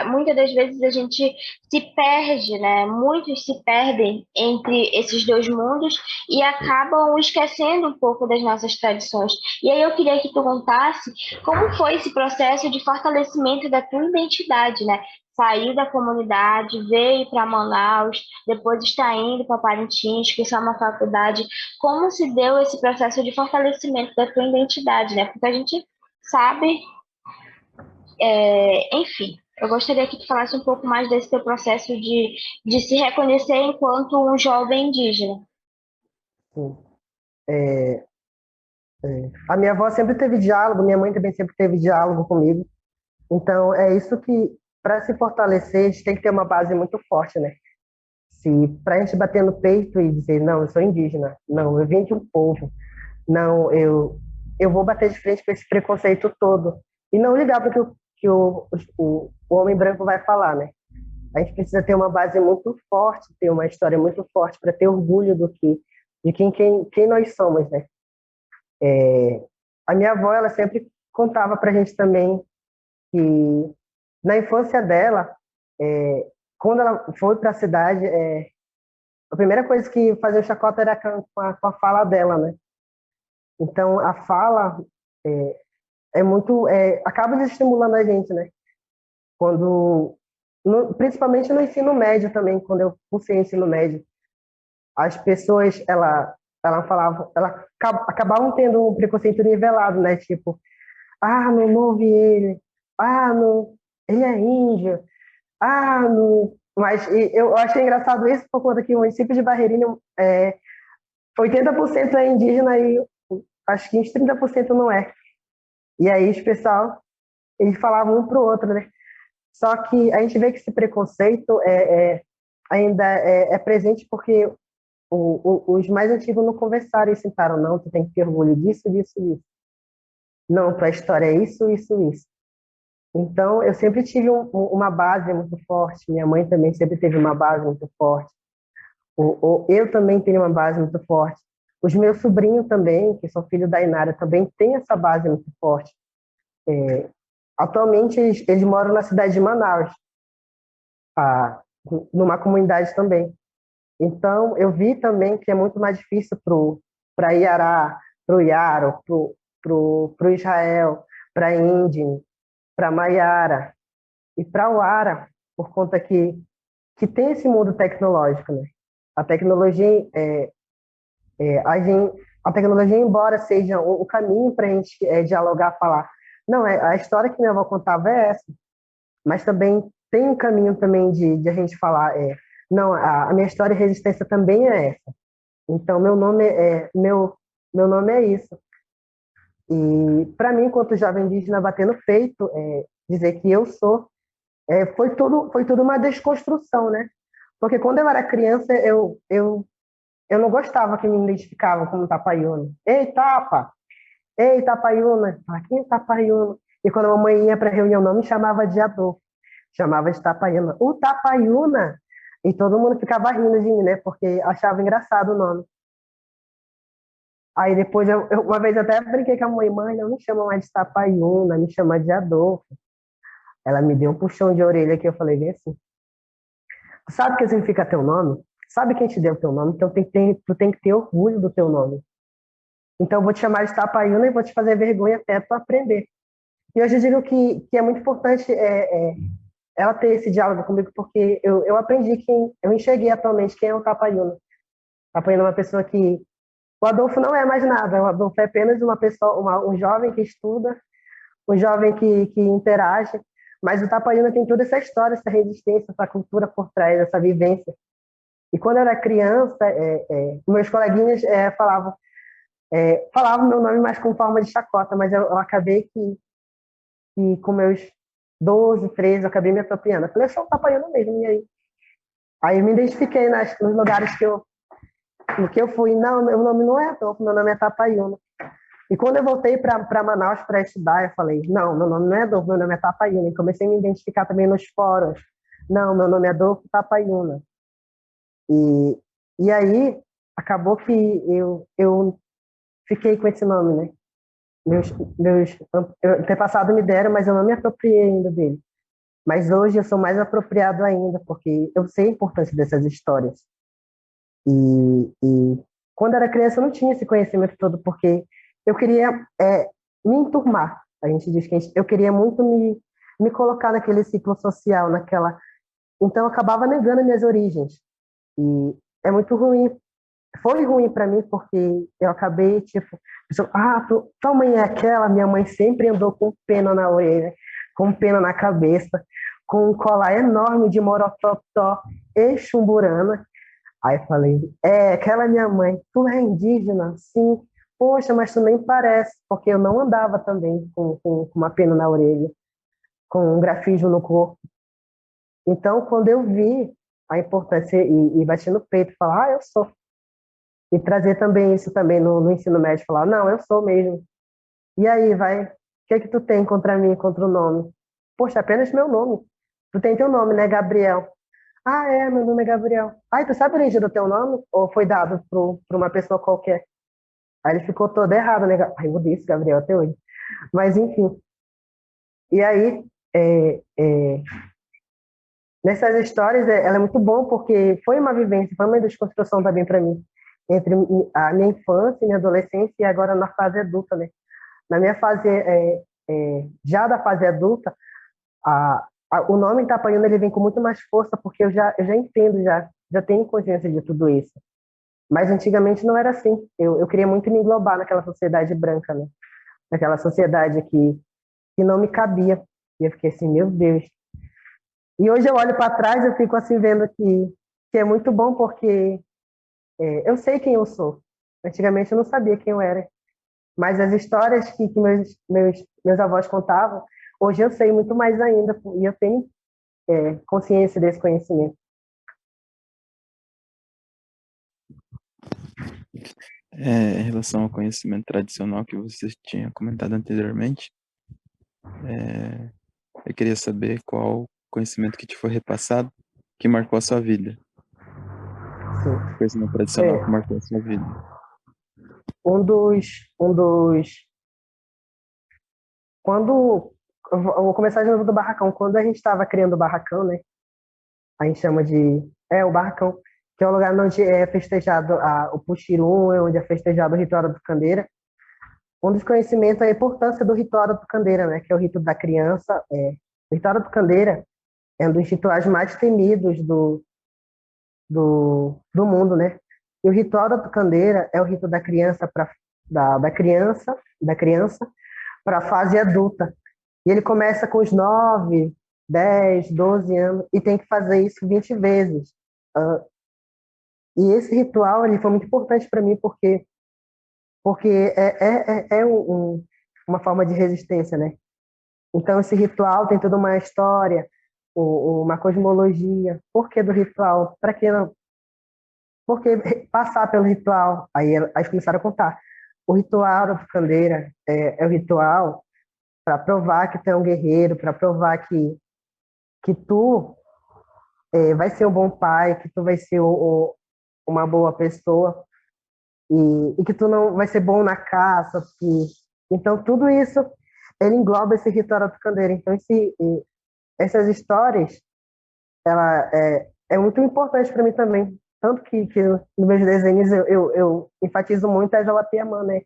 muitas das vezes a gente se perde, né? Muitos se perdem entre esses dois mundos e acabam esquecendo um pouco das nossas tradições. E aí eu queria que tu contasse como foi esse processo de fortalecimento da tua identidade, né? Saiu da comunidade, veio para Manaus, depois está indo para Parintins, que é uma faculdade. Como se deu esse processo de fortalecimento da tua identidade, né? Porque a gente sabe, enfim, eu gostaria que tu falasse um pouco mais desse teu processo de se reconhecer enquanto um jovem indígena. Sim. A minha avó sempre teve diálogo, minha mãe também sempre teve diálogo comigo. Então, é isso que, para se fortalecer, a gente tem que ter uma base muito forte, né? Se para a gente bater no peito e dizer, não, eu sou indígena, não, eu vim de um povo, não, eu vou bater de frente com esse preconceito todo e não ligar para o que o homem branco vai falar, né? A gente precisa ter uma base muito forte, ter uma história muito forte para ter orgulho de quem nós somos, né? A minha avó, ela sempre contava para a gente também que na infância dela, quando ela foi para a cidade, a primeira coisa que fazia o chacota era com a fala dela, né? Então, a fala acaba desestimulando a gente, né? Principalmente no ensino médio também, quando eu cursei ensino médio, as pessoas, ela falava, acabavam tendo um preconceito nivelado, né? Tipo, não ouve ele, não, ele é índio, não. Mas eu achei engraçado isso por conta que o município de Barreirinha 80% é indígena e acho que uns 30% não é. E aí os pessoal, eles falavam um pro outro, né? Só que a gente vê que esse preconceito ainda é presente porque os mais antigos não conversaram e sentaram, não, tu tem que ter orgulho disso, disso, disso. Não, tua história é isso, isso, isso. Então, eu sempre tive uma base muito forte, minha mãe também sempre teve uma base muito forte. Eu também tenho uma base muito forte. Os meus sobrinhos também, que são filhos da Inara, também têm essa base muito forte. Atualmente, eles moram na cidade de Manaus, numa comunidade também. Então, eu vi também que é muito mais difícil para Iará, para o Iaro, para o Israel, para a Índia, para Maiara e para o Ara, por conta que tem esse mundo tecnológico, né? A tecnologia, a tecnologia, embora seja o caminho para a gente dialogar, falar, não, a história que minha avó contava é essa, mas também tem um caminho também de a gente falar, não, a minha história de resistência também é essa. Então, meu nome é isso. E, para mim, enquanto jovem indígena, bater no peito, dizer que eu sou, foi tudo uma desconstrução, né? Porque quando eu era criança, eu não gostava que me identificavam como Tapaiuna. Ei, Tapa! Ei, Tapaiuna! Quem é Tapaiuna? E quando a mamãe ia para a reunião, não me chamava de Adolfo, chamava de Tapaiuna. O Tapaiuna! E todo mundo ficava rindo de mim, né? Porque achava engraçado o nome. Aí depois, uma vez até brinquei com a mãe, não me chama mais de Tapaiuna, me chama de Adolfo. Ela me deu um puxão de orelha que eu falei bem assim. Sabe o que significa teu nome? Sabe quem te deu o teu nome? Então tu tem que ter orgulho do teu nome. Então eu vou te chamar de Tapaiuna e vou te fazer vergonha até tu aprender. E hoje eu digo que é muito importante ela ter esse diálogo comigo, porque eu aprendi eu enxerguei atualmente quem é o Tapaiuna. Tapaiuna é uma pessoa que... O Adolfo não é mais nada, o Adolfo é apenas uma pessoa, um jovem que estuda, um jovem que interage, Mas o Itapaiuna tem toda essa história, essa resistência, essa cultura por trás, essa vivência. E quando eu era criança, meus coleguinhas falavam meu nome mais com forma de chacota, mas eu acabei que com meus 12, 13, eu acabei me apropriando. Eu falei, eu sou um Itapaiuna mesmo, e aí? Aí eu me identifiquei nos lugares no que eu fui. Não, meu nome não é Adolfo, meu nome é Itapaiuna. E quando eu voltei para Manaus para estudar, eu falei, não, meu nome não é Adolfo, meu nome é Itapaiuna. E comecei a me identificar também nos fóruns. Não, meu nome é Adolfo Itapaiuna. E aí, acabou que eu fiquei com esse nome, né? Meus antepassados me deram, mas eu não me apropriei ainda dele. Mas hoje eu sou mais apropriado ainda, porque eu sei a importância dessas histórias. E quando era criança eu não tinha esse conhecimento todo, porque eu queria me enturmar. A gente diz que eu queria muito me colocar naquele ciclo social, naquela. Então eu acabava negando minhas origens. E é muito ruim. Foi ruim para mim, porque eu acabei, tipo, tua mãe é aquela, minha mãe sempre andou com pena na orelha, com pena na cabeça, com um colar enorme de morototó e chumburana. Aí eu falei, aquela minha mãe, tu é indígena? Sim. Poxa, mas tu nem parece, porque eu não andava também com uma pena na orelha, com um grafismo no corpo. Então, quando eu vi a importância e bati no peito, falar, eu sou. E trazer também isso também no ensino médio, falar, não, eu sou mesmo. E aí, vai, o que é que tu tem contra mim, contra o nome? Poxa, apenas meu nome. Tu tem teu nome, né, Gabriel? Ah, meu nome é Gabriel. Ai, tu sabe a origem do teu nome? Ou foi dado para uma pessoa qualquer? Aí ele ficou todo errado, né? Ai, eu disse Gabriel até hoje. Mas, enfim. E aí, nessas histórias, ela é muito bom porque foi uma vivência, foi uma desconstrução também para mim, entre a minha infância, minha adolescência e agora na fase adulta, né? Na minha fase, já da fase adulta, o nome Itapaiuna ele vem com muito mais força porque eu já entendo, já tenho consciência de tudo isso. Mas antigamente não era assim. Eu queria muito me englobar naquela sociedade branca, né? Naquela sociedade que não me cabia. E eu fiquei assim, meu Deus. E hoje eu olho para trás e eu fico assim vendo que é muito bom porque eu sei quem eu sou. Antigamente eu não sabia quem eu era. Mas as histórias que meus avós contavam, hoje eu sei muito mais ainda. E eu tenho consciência desse conhecimento. Em relação ao conhecimento tradicional que você tinha comentado anteriormente, eu queria saber qual conhecimento que te foi repassado que marcou a sua vida. Sim. Conhecimento tradicional que marcou a sua vida. Um dos quando eu vou começar de novo do barracão. Quando a gente estava criando o barracão, né? A gente chama de o barracão, que é o lugar onde é festejado o puxirum, onde é festejado o ritual do candeira. Um dos conhecimentos é a importância do ritual do candeira, né? Que é o rito da criança. O ritual do candeira é um dos rituais mais temidos do mundo, né? E o ritual da tucandeira é o rito da criança da criança para a fase adulta. E ele começa com os 9, 10, 12 anos e tem que fazer isso 20 vezes. E esse ritual ele foi muito importante para mim porque uma forma de resistência, né? Então esse ritual tem toda uma história, uma cosmologia. Por que do ritual? Para que não? Porque passar pelo ritual, aí eles começaram a contar. O ritual da candeira é o ritual para provar que tu é um guerreiro, para provar que tu vai ser um bom pai, que tu vai ser uma boa pessoa e que tu não vai ser bom na caça. Então, tudo isso, ele engloba esse ritual da candeira. Então, essas histórias, ela é muito importante para mim também. Tanto que nos meus desenhos eu enfatizo muito a Jalapiamã, né?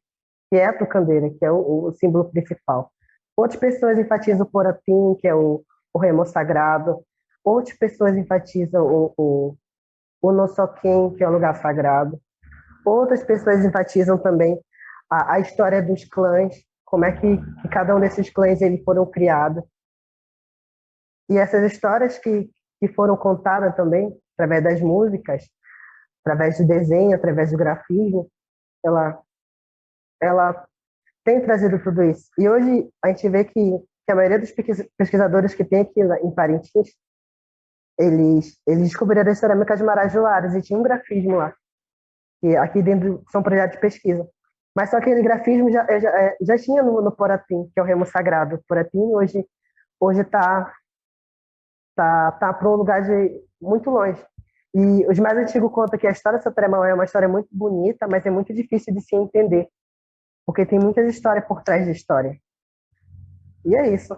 Que é a tucandeira, que é o símbolo principal. Outras pessoas enfatizam o Porapim, que é o remo sagrado. Outras pessoas enfatizam o Nossoquim, que é o lugar sagrado. Outras pessoas enfatizam também a história dos clãs, como é que cada um desses clãs eles foram criados. E essas histórias que foram contadas também, através das músicas, através do desenho, através do grafismo, ela, ela tem trazido tudo isso. E hoje a gente vê que a maioria dos pesquisadores que tem aqui em Parintins, eles descobriram as cerâmicas marajoaras e tinha um grafismo lá, que aqui dentro são projetos de pesquisa. Mas só que aquele grafismo já tinha no Poratim, que é o remo sagrado. O Poratim hoje tá para um lugar muito longe. E os mais antigos contam que a história de Satremão é uma história muito bonita, mas é muito difícil de se entender, porque tem muitas histórias por trás da história. E é isso.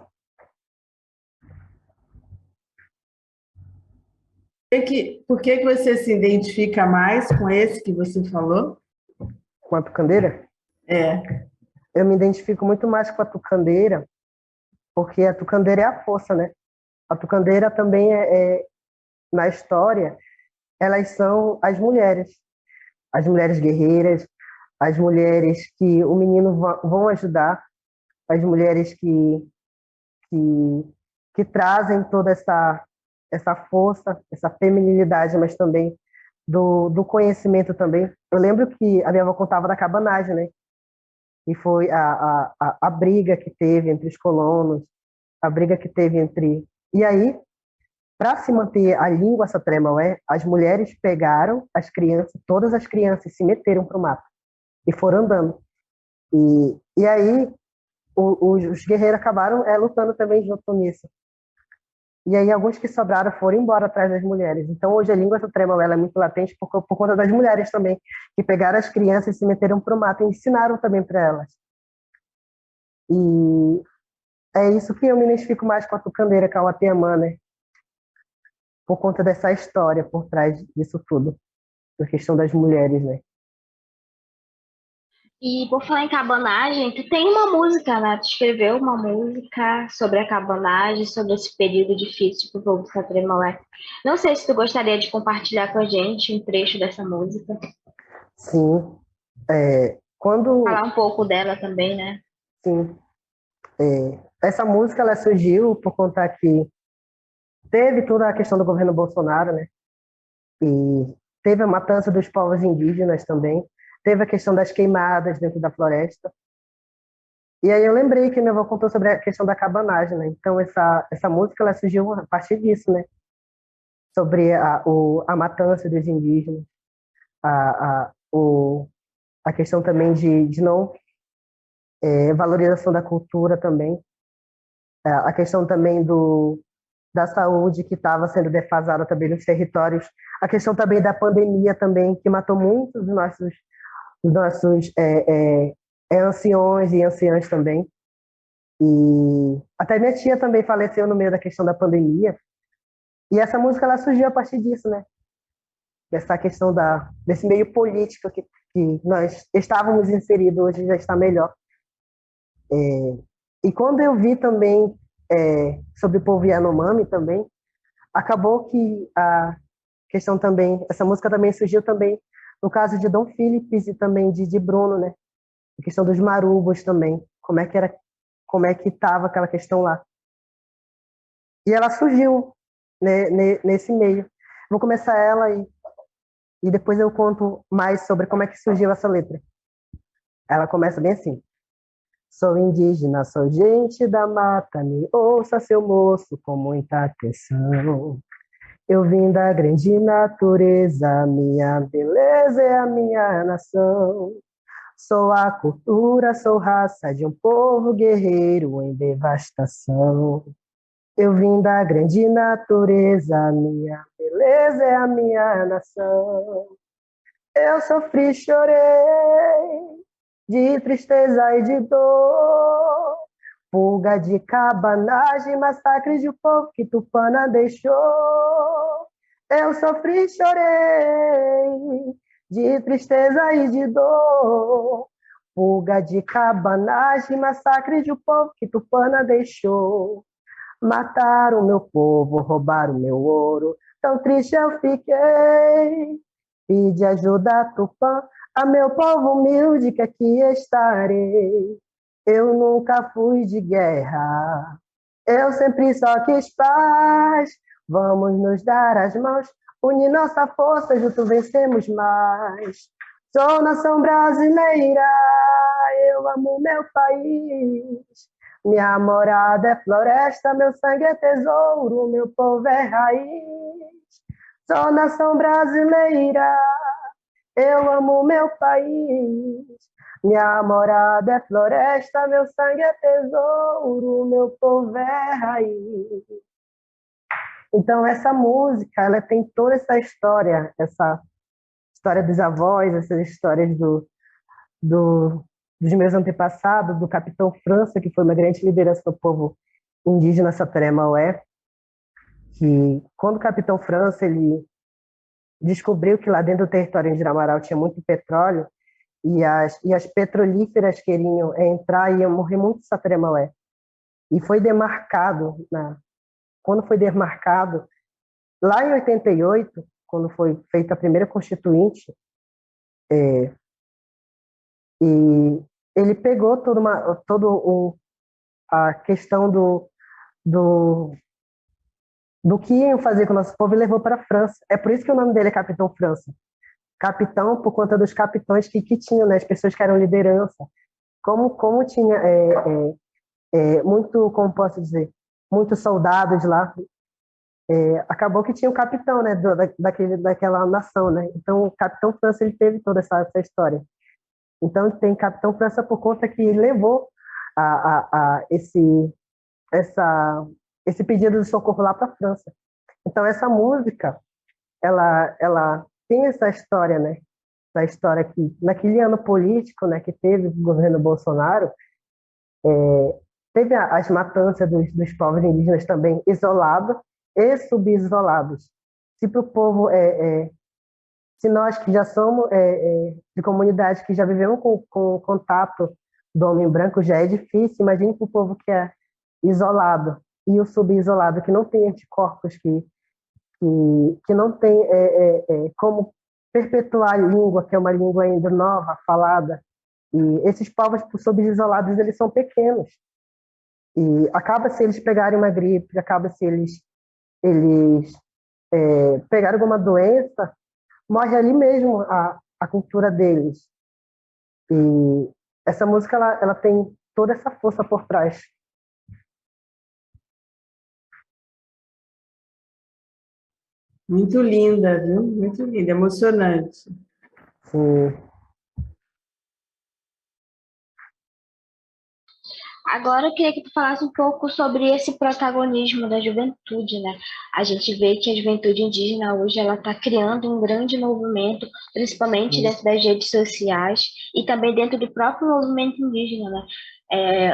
Por que você se identifica mais com esse que você falou? Com a tucandeira, É, eu me identifico muito mais com a tucandeira, porque a tucandeira é a força, né? A tucandeira também na história, elas são as mulheres guerreiras, as mulheres que o menino vão ajudar, as mulheres que, que trazem toda essa força, essa feminilidade, mas também do conhecimento também. Eu lembro que a minha avó contava da cabanagem, né? E foi a briga que teve entre os colonos, a briga que teve entre... E aí, para se manter a língua satré-maué, as mulheres pegaram todas as crianças se meteram para o mato e foram andando. E aí, os guerreiros acabaram lutando também junto nisso. E aí, alguns que sobraram foram embora atrás das mulheres. Então, hoje a língua satré-maué é muito latente por conta das mulheres também, que pegaram as crianças e se meteram para o mato e ensinaram também para elas. E é isso que eu me identifico mais com a tucandeira, com a Uatiamã, né? Por conta dessa história por trás disso tudo, da questão das mulheres, né? E por falar em cabanagem, tu tem uma música, né? Tu escreveu uma música sobre a cabanagem, sobre esse período difícil pro povo Satré-Maué. Não sei se tu gostaria de compartilhar com a gente um trecho dessa música. Sim. Falar um pouco dela também, né? Sim. Essa música ela surgiu por conta que teve toda a questão do governo Bolsonaro, né? E teve a matança dos povos indígenas também. Teve a questão das queimadas dentro da floresta. E aí eu lembrei que minha avó contou sobre a questão da cabanagem, né? Então essa música ela surgiu a partir disso, né? Sobre a matança dos indígenas, a questão também de não valorização da cultura também, a questão também da saúde que estava sendo defasada também nos territórios, a questão também da pandemia também, que matou muitos dos nossos anciões e anciãs também. E até minha tia também faleceu no meio da questão da pandemia. E essa música ela surgiu a partir disso, né? Dessa questão desse meio político que nós estávamos inseridos, hoje já está melhor. E quando eu vi também sobre o povo Yanomami também, acabou que a questão também, essa música também surgiu também no caso de Dom Philips e também de Bruno, né? A questão dos marubos também, como é que estava aquela questão lá. E ela surgiu, né, nesse meio. Vou começar ela e depois eu conto mais sobre como é que surgiu essa letra. Ela começa bem assim. Sou indígena, sou gente da mata, me ouça, seu moço, com muita atenção. Eu vim da grande natureza, minha beleza é a minha nação. Sou a cultura, sou raça de um povo guerreiro em devastação. Eu vim da grande natureza, minha beleza é a minha nação. Eu sofri, chorei, de tristeza e de dor, fuga de cabanagem, massacre de povo que Tupana deixou. Eu sofri, chorei, de tristeza e de dor, fuga de cabanagem, massacre de povo que Tupana deixou. Mataram meu povo, roubaram meu ouro, tão triste eu fiquei. Pedi ajuda a Tupã, a meu povo humilde que aqui estarei. Eu nunca fui de guerra, Eu sempre só quis paz. Vamos nos dar as mãos, unir nossa força, junto vencemos mais. Sou nação brasileira, eu amo meu país. Minha morada é floresta, meu sangue é tesouro, meu povo é raiz. Sou nação brasileira, eu amo meu país. Minha morada é floresta, meu sangue é tesouro, meu povo é raiz. Então, essa música, ela tem toda essa história dos avós, essas histórias dos meus antepassados, do Capitão França, que foi uma grande liderança do povo indígena Sateré-Maué, que quando o Capitão França ele descobriu que lá dentro do território indígena Amaral tinha muito petróleo, e as petrolíferas queriam entrar e iam morrer muito Sateré-Maué. E foi demarcado, quando foi demarcado, lá em 88, quando foi feita a primeira Constituinte, e ele pegou a questão do, do que iam fazer com o nosso povo e levou para a França. É por isso que o nome dele é Capitão França. Capitão por conta dos capitães que tinham, né, as pessoas que eram liderança. Como tinha muito, como posso dizer, muitos soldados lá, acabou que tinha o capitão, né, daquela nação, né? Então, o Capitão França ele teve toda essa história. Então, tem Capitão França por conta que levou esse pedido de socorro lá para a França. Então, essa música, ela tem essa história, né? Essa história que, naquele ano político, né, que teve o governo Bolsonaro, teve as matanças dos povos indígenas também isolados e subisolados. Se para o povo, se nós que já somos de comunidades que já vivemos com o contato do homem branco já é difícil, imagine para o povo que é isolado e o subisolado que não tem anticorpos, que não tem como perpetuar a língua, que é uma língua ainda nova, falada. E esses povos subisolados, eles são pequenos. E acaba se eles pegarem uma gripe, acaba se eles pegarem alguma doença, morre ali mesmo a cultura deles. E essa música, ela tem toda essa força por trás. Muito linda, viu? Muito linda, emocionante. Sim. Agora eu queria que tu falasse um pouco sobre esse protagonismo da juventude, né? A gente vê que a juventude indígena hoje ela está criando um grande movimento, principalmente dentro das redes sociais e também dentro do próprio movimento indígena, né?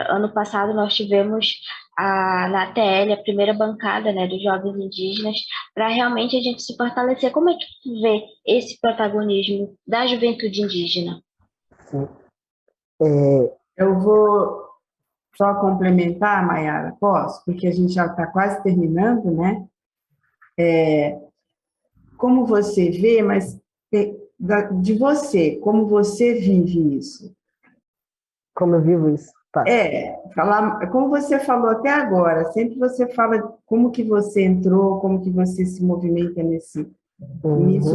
Ano passado nós tivemos na ATL a primeira bancada, né, dos jovens indígenas para realmente a gente se fortalecer. Como é que tu vê esse protagonismo da juventude indígena? Sim. Eu vou só complementar, Mayara, posso? Porque a gente já está quase terminando, né? Como você vê, mas de você, como você vive isso? Como eu vivo isso? Tá. Como você falou até agora, sempre você fala como que você entrou, como que você se movimenta nisso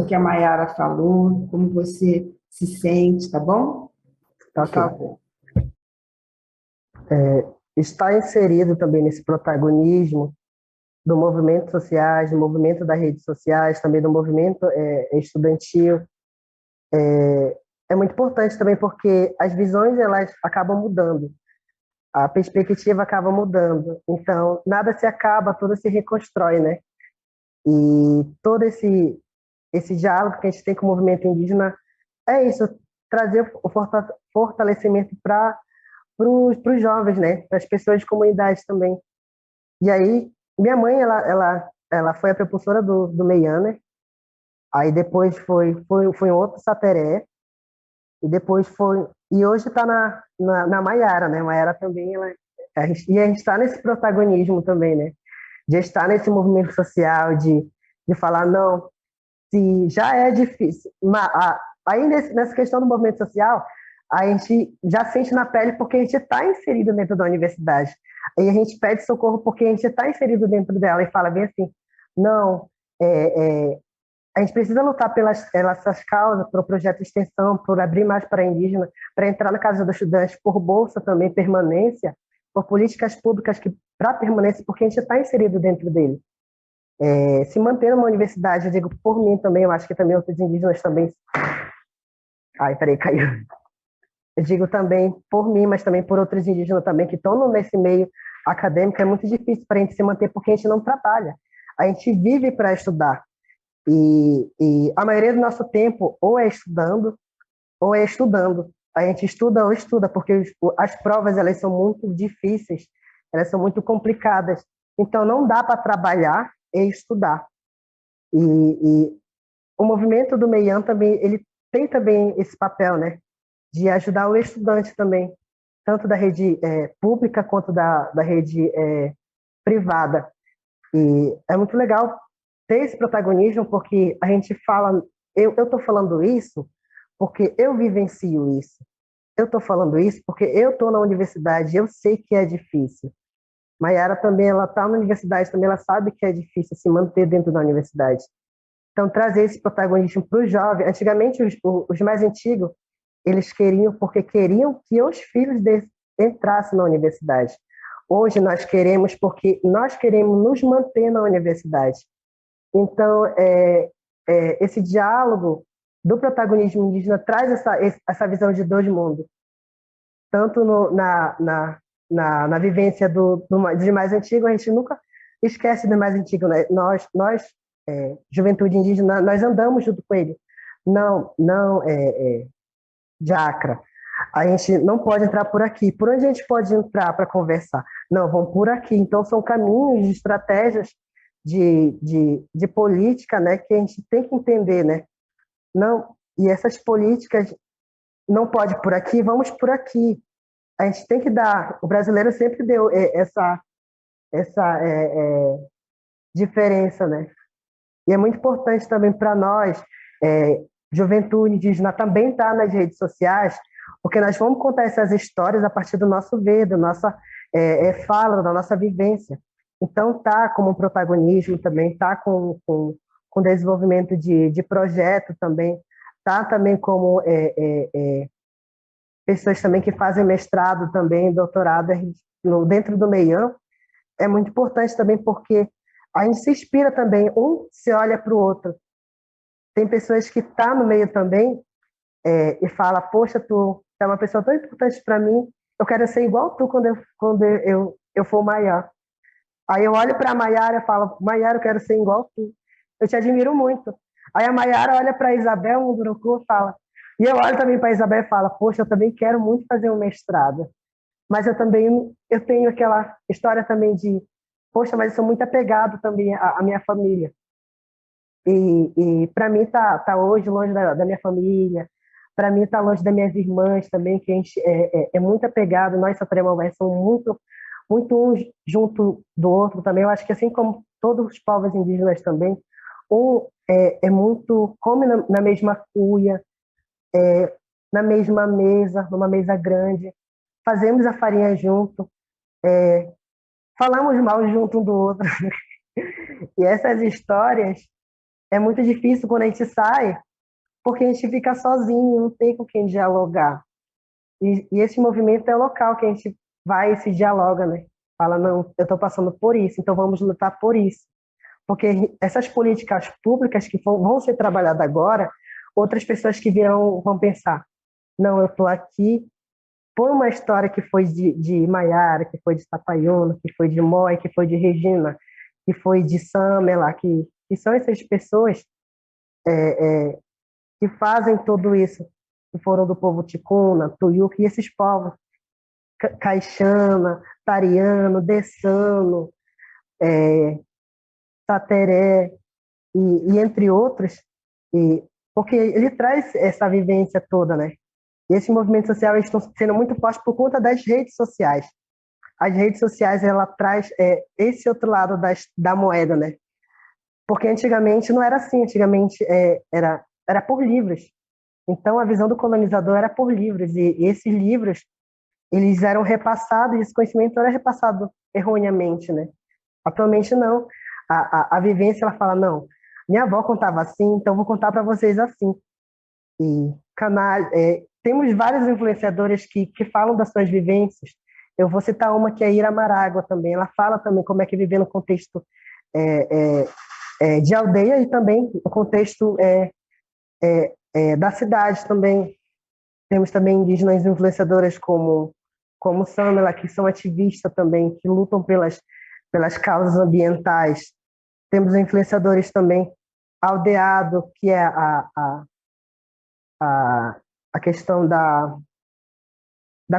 que a Mayara falou, como você se sente, tá bom? Por favor. Está inserido também nesse protagonismo do movimento sociais, do movimento das redes sociais, também do movimento estudantil. É muito importante também porque as visões elas acabam mudando, a perspectiva acaba mudando, então nada se acaba, tudo se reconstrói, né? E todo esse diálogo que a gente tem com o movimento indígena é isso, trazer o fortalecimento para os jovens, né? Para as pessoas de comunidade também. E aí, minha mãe, ela foi a propulsora do Meian, né? Aí depois foi em outro Sateré, e depois foi... E hoje está na Maiara, né? Maiara também, a gente está nesse protagonismo também, né? De estar nesse movimento social, de falar, não, se já é difícil, aí nessa questão do movimento social, a gente já sente na pele porque a gente está inserido dentro da universidade. Aí a gente pede socorro porque a gente está inserido dentro dela e fala bem assim, não, a gente precisa lutar pelas essas causas, pelo projeto de extensão, por abrir mais para indígena, para entrar na casa dos estudantes, por bolsa também, permanência, por políticas públicas que para permanência, porque a gente está inserido dentro dele. Se manter numa universidade, eu digo por mim também, eu acho que também outros indígenas também... Ai, peraí, caiu. Eu digo também por mim, mas também por outros indígenas também que estão nesse meio acadêmico, é muito difícil para a gente se manter porque a gente não trabalha. A gente vive para estudar. E a maioria do nosso tempo ou é estudando ou é estudando. A gente estuda ou estuda, porque as provas elas são muito difíceis, elas são muito complicadas. Então, não dá para trabalhar e estudar. E o movimento do Meian também, ele tem também esse papel, né, de ajudar o estudante também, tanto da rede pública quanto da rede privada. E é muito legal ter esse protagonismo, porque a gente fala, eu estou falando isso porque eu vivencio isso. Eu estou falando isso porque eu estou na universidade, eu sei que é difícil. Maiara também, ela está na universidade, também ela sabe que é difícil se manter dentro da universidade. Então, trazer esse protagonismo para o jovem. Antigamente, os mais antigos, eles queriam, porque queriam que os filhos deles entrassem na universidade. Hoje, nós queremos porque nós queremos nos manter na universidade. Então, esse diálogo do protagonismo indígena traz essa visão de dois mundos. Tanto na vivência dos mais antigos, a gente nunca esquece do mais antigo, né? Nós juventude indígena, nós andamos junto com ele. Não, Jacra, a gente não pode entrar por aqui. Por onde a gente pode entrar para conversar? Não, vamos por aqui. Então, são caminhos de estratégias de política, né, que a gente tem que entender, né? Não, e essas políticas não pode por aqui, vamos por aqui. A gente tem que dar. O brasileiro sempre deu essa diferença, né? E é muito importante também para nós, juventude indígena, também estar nas redes sociais, porque nós vamos contar essas histórias a partir do nosso ver, da nossa fala, da nossa vivência. Então, tá como um protagonismo também, tá com desenvolvimento de projeto também, tá também como pessoas também que fazem mestrado também, doutorado dentro do Meian. É muito importante também porque a gente se inspira também, um se olha para o outro. Tem pessoas que estão no meio também e fala, poxa, tu é uma pessoa tão importante para mim, eu quero ser igual tu quando eu for maior. Aí eu olho para a Maiara e falo, Maiara, eu quero ser igual tu. Eu te admiro muito. Aí a Maiara olha para a Isabel Munduruku e fala, e eu olho também para a Isabel e falo, poxa, eu também quero muito fazer um mestrado. Mas eu tenho aquela história também de, poxa, mas eu sou muito apegado também à minha família. E para mim tá hoje longe da minha família, para mim tá longe das minhas irmãs também, que a gente é muito apegado, nós Sateremaués somos muito um junto do outro também. Eu acho que assim como todos os povos indígenas também, muito come na mesma cuia, na mesma mesa, numa mesa grande, fazemos a farinha junto, falamos mal junto um do outro. E essas histórias é muito difícil quando a gente sai, porque a gente fica sozinho, não tem com quem dialogar. E esse movimento é o local que a gente vai e se dialoga, né? Fala, não, eu estou passando por isso, então vamos lutar por isso. Porque essas políticas públicas que vão ser trabalhadas agora, outras pessoas que virão vão pensar, não, eu estou aqui por uma história que foi de Maiara, que foi de Tapaiuna, que foi de Moi, que foi de Regina, que foi de Samela, que são essas pessoas que fazem tudo isso, que foram do povo Ticuna, Tuyuca, e esses povos, Caixana, Tariano, Dessano, Tateré, e entre outros, porque ele traz essa vivência toda, né? E esse movimento social eles estão sendo muito fortes por conta das redes sociais. As redes sociais, ela traz esse outro lado da moeda, né? Porque antigamente não era assim, antigamente era por livros. Então, a visão do colonizador era por livros, e esses livros, eles eram repassados, e esse conhecimento era repassado erroneamente, né? Atualmente, não. A vivência, ela fala, não, minha avó contava assim, então vou contar para vocês assim. E temos vários influenciadores que falam das suas vivências. Eu vou citar uma que é a Ira Maragua também. Ela fala também como é que viver no contexto de aldeia e também no contexto da cidade também. Temos também indígenas influenciadoras como Samela, que são ativistas também, que lutam pelas causas ambientais. Temos influenciadores também, Aldeado, que é a questão da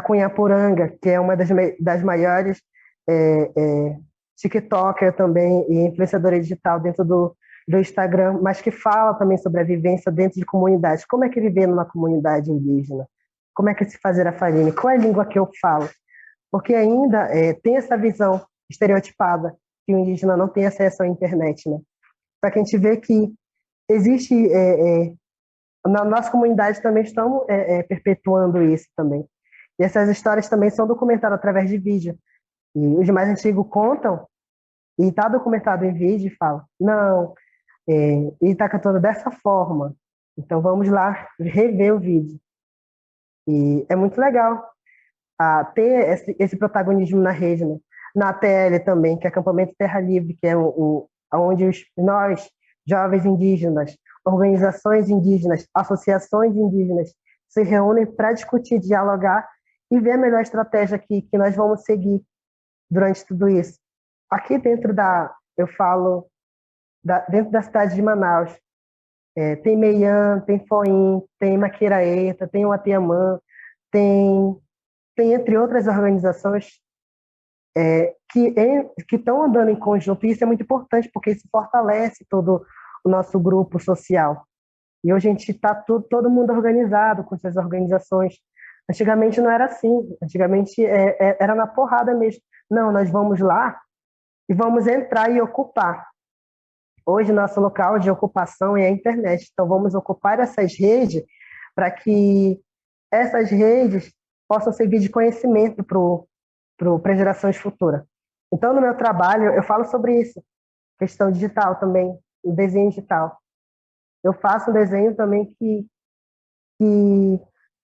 Cunhapuranga, que é uma das maiores TikToker também e influenciadora digital dentro do Instagram, mas que fala também sobre a vivência dentro de comunidades. Como é que viver numa comunidade indígena? Como é que se fazer a farinha? Qual é a língua que eu falo? Porque ainda tem essa visão estereotipada que o indígena não tem acesso à internet, né? Para que a gente vê que existe na nossa comunidade também estamos perpetuando isso também. E essas histórias também são documentadas através de vídeo. E os mais antigos contam e está documentado em vídeo e fala, não, ele está cantando dessa forma, então vamos lá rever o vídeo. E é muito legal ter esse protagonismo na rede, né? Na ATL também, que é Acampamento Terra Livre, que é onde nós, jovens indígenas, organizações indígenas, associações indígenas, se reúnem para discutir, dialogar e ver a melhor estratégia que nós vamos seguir durante tudo isso. Aqui dentro dentro da cidade de Manaus, tem Meian, tem Foim, tem Maquiraeta, tem o Atiamã, tem entre outras organizações que estão andando em conjunto, e isso é muito importante, porque isso fortalece todo o nosso grupo social. E hoje a gente está todo mundo organizado com essas organizações. Antigamente não era assim, antigamente era na porrada mesmo. Não, nós vamos lá e vamos entrar e ocupar. Hoje, nosso local de ocupação é a internet, então vamos ocupar essas redes para que essas redes possam servir de conhecimento para gerações futuras. Então, no meu trabalho, eu falo sobre isso, questão digital também, o desenho digital. Eu faço um desenho também que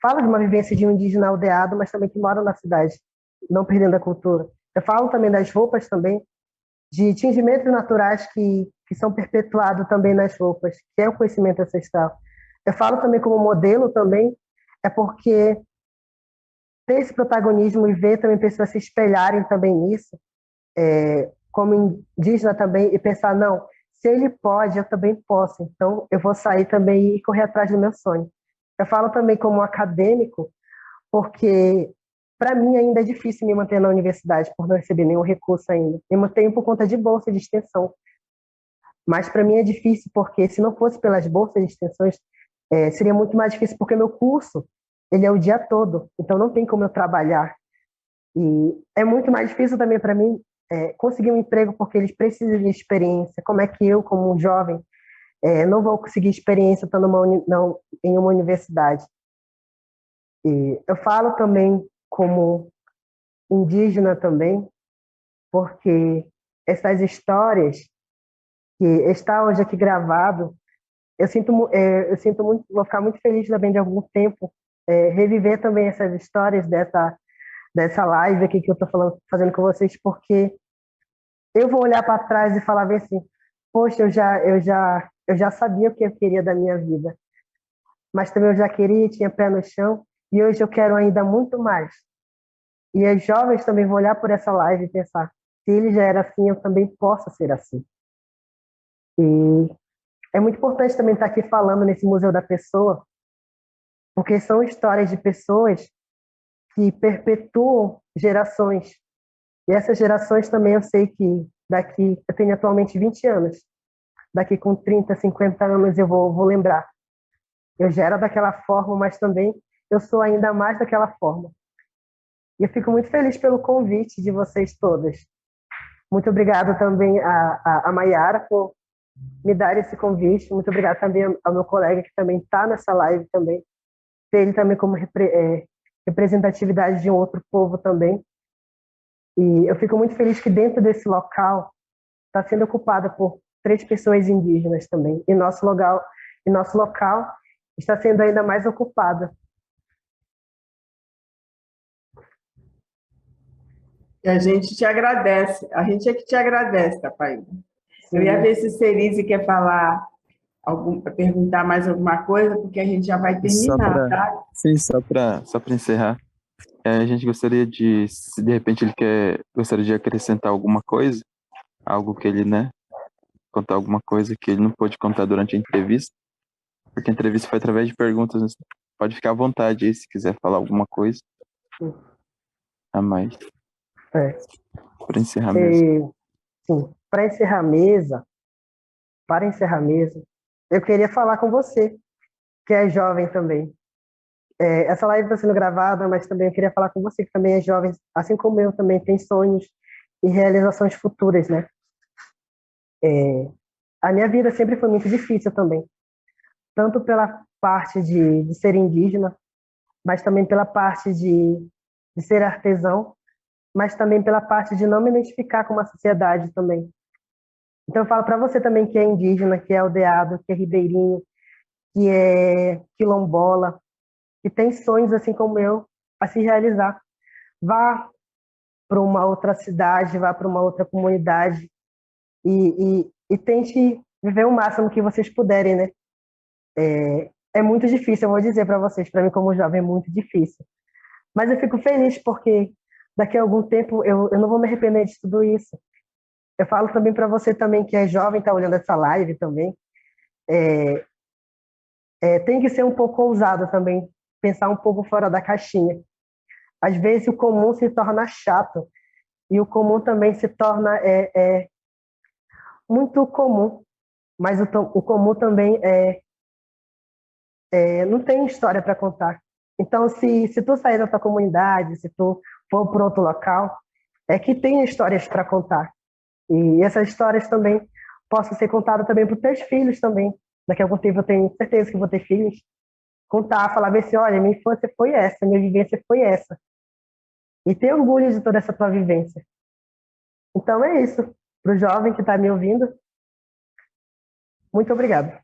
fala de uma vivência de um indígena aldeado, mas também que mora na cidade, não perdendo a cultura. Eu falo também das roupas também, de tingimentos naturais que são perpetuados também nas roupas, que é o conhecimento ancestral. Eu falo também como modelo também, é porque ter esse protagonismo e ver também pessoas se espelharem também nisso, como indígena também, e pensar, não, se ele pode, eu também posso, então eu vou sair também e correr atrás do meu sonho. Eu falo também como acadêmico, porque para mim ainda é difícil me manter na universidade por não receber nenhum recurso ainda. Me mantenho por conta de bolsa de extensão. Mas para mim é difícil porque se não fosse pelas bolsas de extensões, seria muito mais difícil porque meu curso ele é o dia todo, então não tem como eu trabalhar. E é muito mais difícil também para mim conseguir um emprego porque eles precisam de experiência. Como é que eu, como um jovem, não vou conseguir experiência estando em uma universidade? E eu falo também como indígena também, porque essas histórias que está hoje aqui gravado, eu sinto muito, vou ficar muito feliz também de algum tempo reviver também essas histórias dessa live aqui que eu estou fazendo com vocês, porque eu vou olhar para trás e falar bem assim, poxa, eu já sabia o que eu queria da minha vida, mas também eu já queria, tinha pé no chão, e hoje eu quero ainda muito mais. E os jovens também vão olhar por essa live e pensar, se ele já era assim, eu também posso ser assim. E é muito importante também estar aqui falando nesse Museu da Pessoa, porque são histórias de pessoas que perpetuam gerações. E essas gerações também eu sei que eu tenho atualmente 20 anos, daqui com 30, 50 anos eu vou lembrar. Eu já era daquela forma, mas também eu sou ainda mais daquela forma. E eu fico muito feliz pelo convite de vocês todas. Muito obrigada também a Maiara por me dar esse convite. Muito obrigada também ao meu colega que também está nessa live também. ter ele também como representatividade de um outro povo também. E eu fico muito feliz que dentro desse local está sendo ocupada por 3 pessoas indígenas também. E nosso local está sendo ainda mais ocupado. E a gente te agradece, a gente é que te agradece, Tapaíba. Sim. Eu ia ver se Cerise quer falar, perguntar mais alguma coisa, porque a gente já vai terminar, tá? Sim, só para encerrar. A gente gostaria de, se de repente ele gostaria de acrescentar alguma coisa, algo que ele, né, contar alguma coisa que ele não pôde contar durante a entrevista, porque a entrevista foi através de perguntas, né? Pode ficar à vontade aí se quiser falar alguma coisa a mais, É. para encerrar mesmo. Sim, para encerrar a mesa, eu queria falar com você, que é jovem também. Essa live está sendo gravada, mas também eu queria falar com você, que também é jovem, assim como eu também, tem sonhos e realizações futuras, né? A minha vida sempre foi muito difícil também, tanto pela parte de ser indígena, mas também pela parte de ser artesão, mas também pela parte de não me identificar com uma sociedade também. Então eu falo para você também que é indígena, que é aldeado, que é ribeirinho, que é quilombola, que tem sonhos assim como eu a se realizar. Vá para uma outra cidade, vá para uma outra comunidade e tente viver o máximo que vocês puderem, né? É muito difícil, eu vou dizer para vocês, para mim como jovem é muito difícil. Mas eu fico feliz porque daqui a algum tempo eu não vou me arrepender de tudo isso. Eu falo também para você também que é jovem, está olhando essa live também, tem que ser um pouco ousado também, pensar um pouco fora da caixinha. Às vezes o comum se torna chato e o comum também se torna muito comum, mas o comum também não tem história para contar. Então, se tu sair da tua comunidade, se tu for para outro local, é que tem histórias para contar. E essas histórias também possam ser contadas também para os teus filhos também. Daqui a algum tempo eu tenho certeza que vou ter filhos. Contar, falar, ver se, olha, minha infância foi essa, minha vivência foi essa. E ter orgulho de toda essa tua vivência. Então é isso. Para o jovem que está me ouvindo, muito obrigado.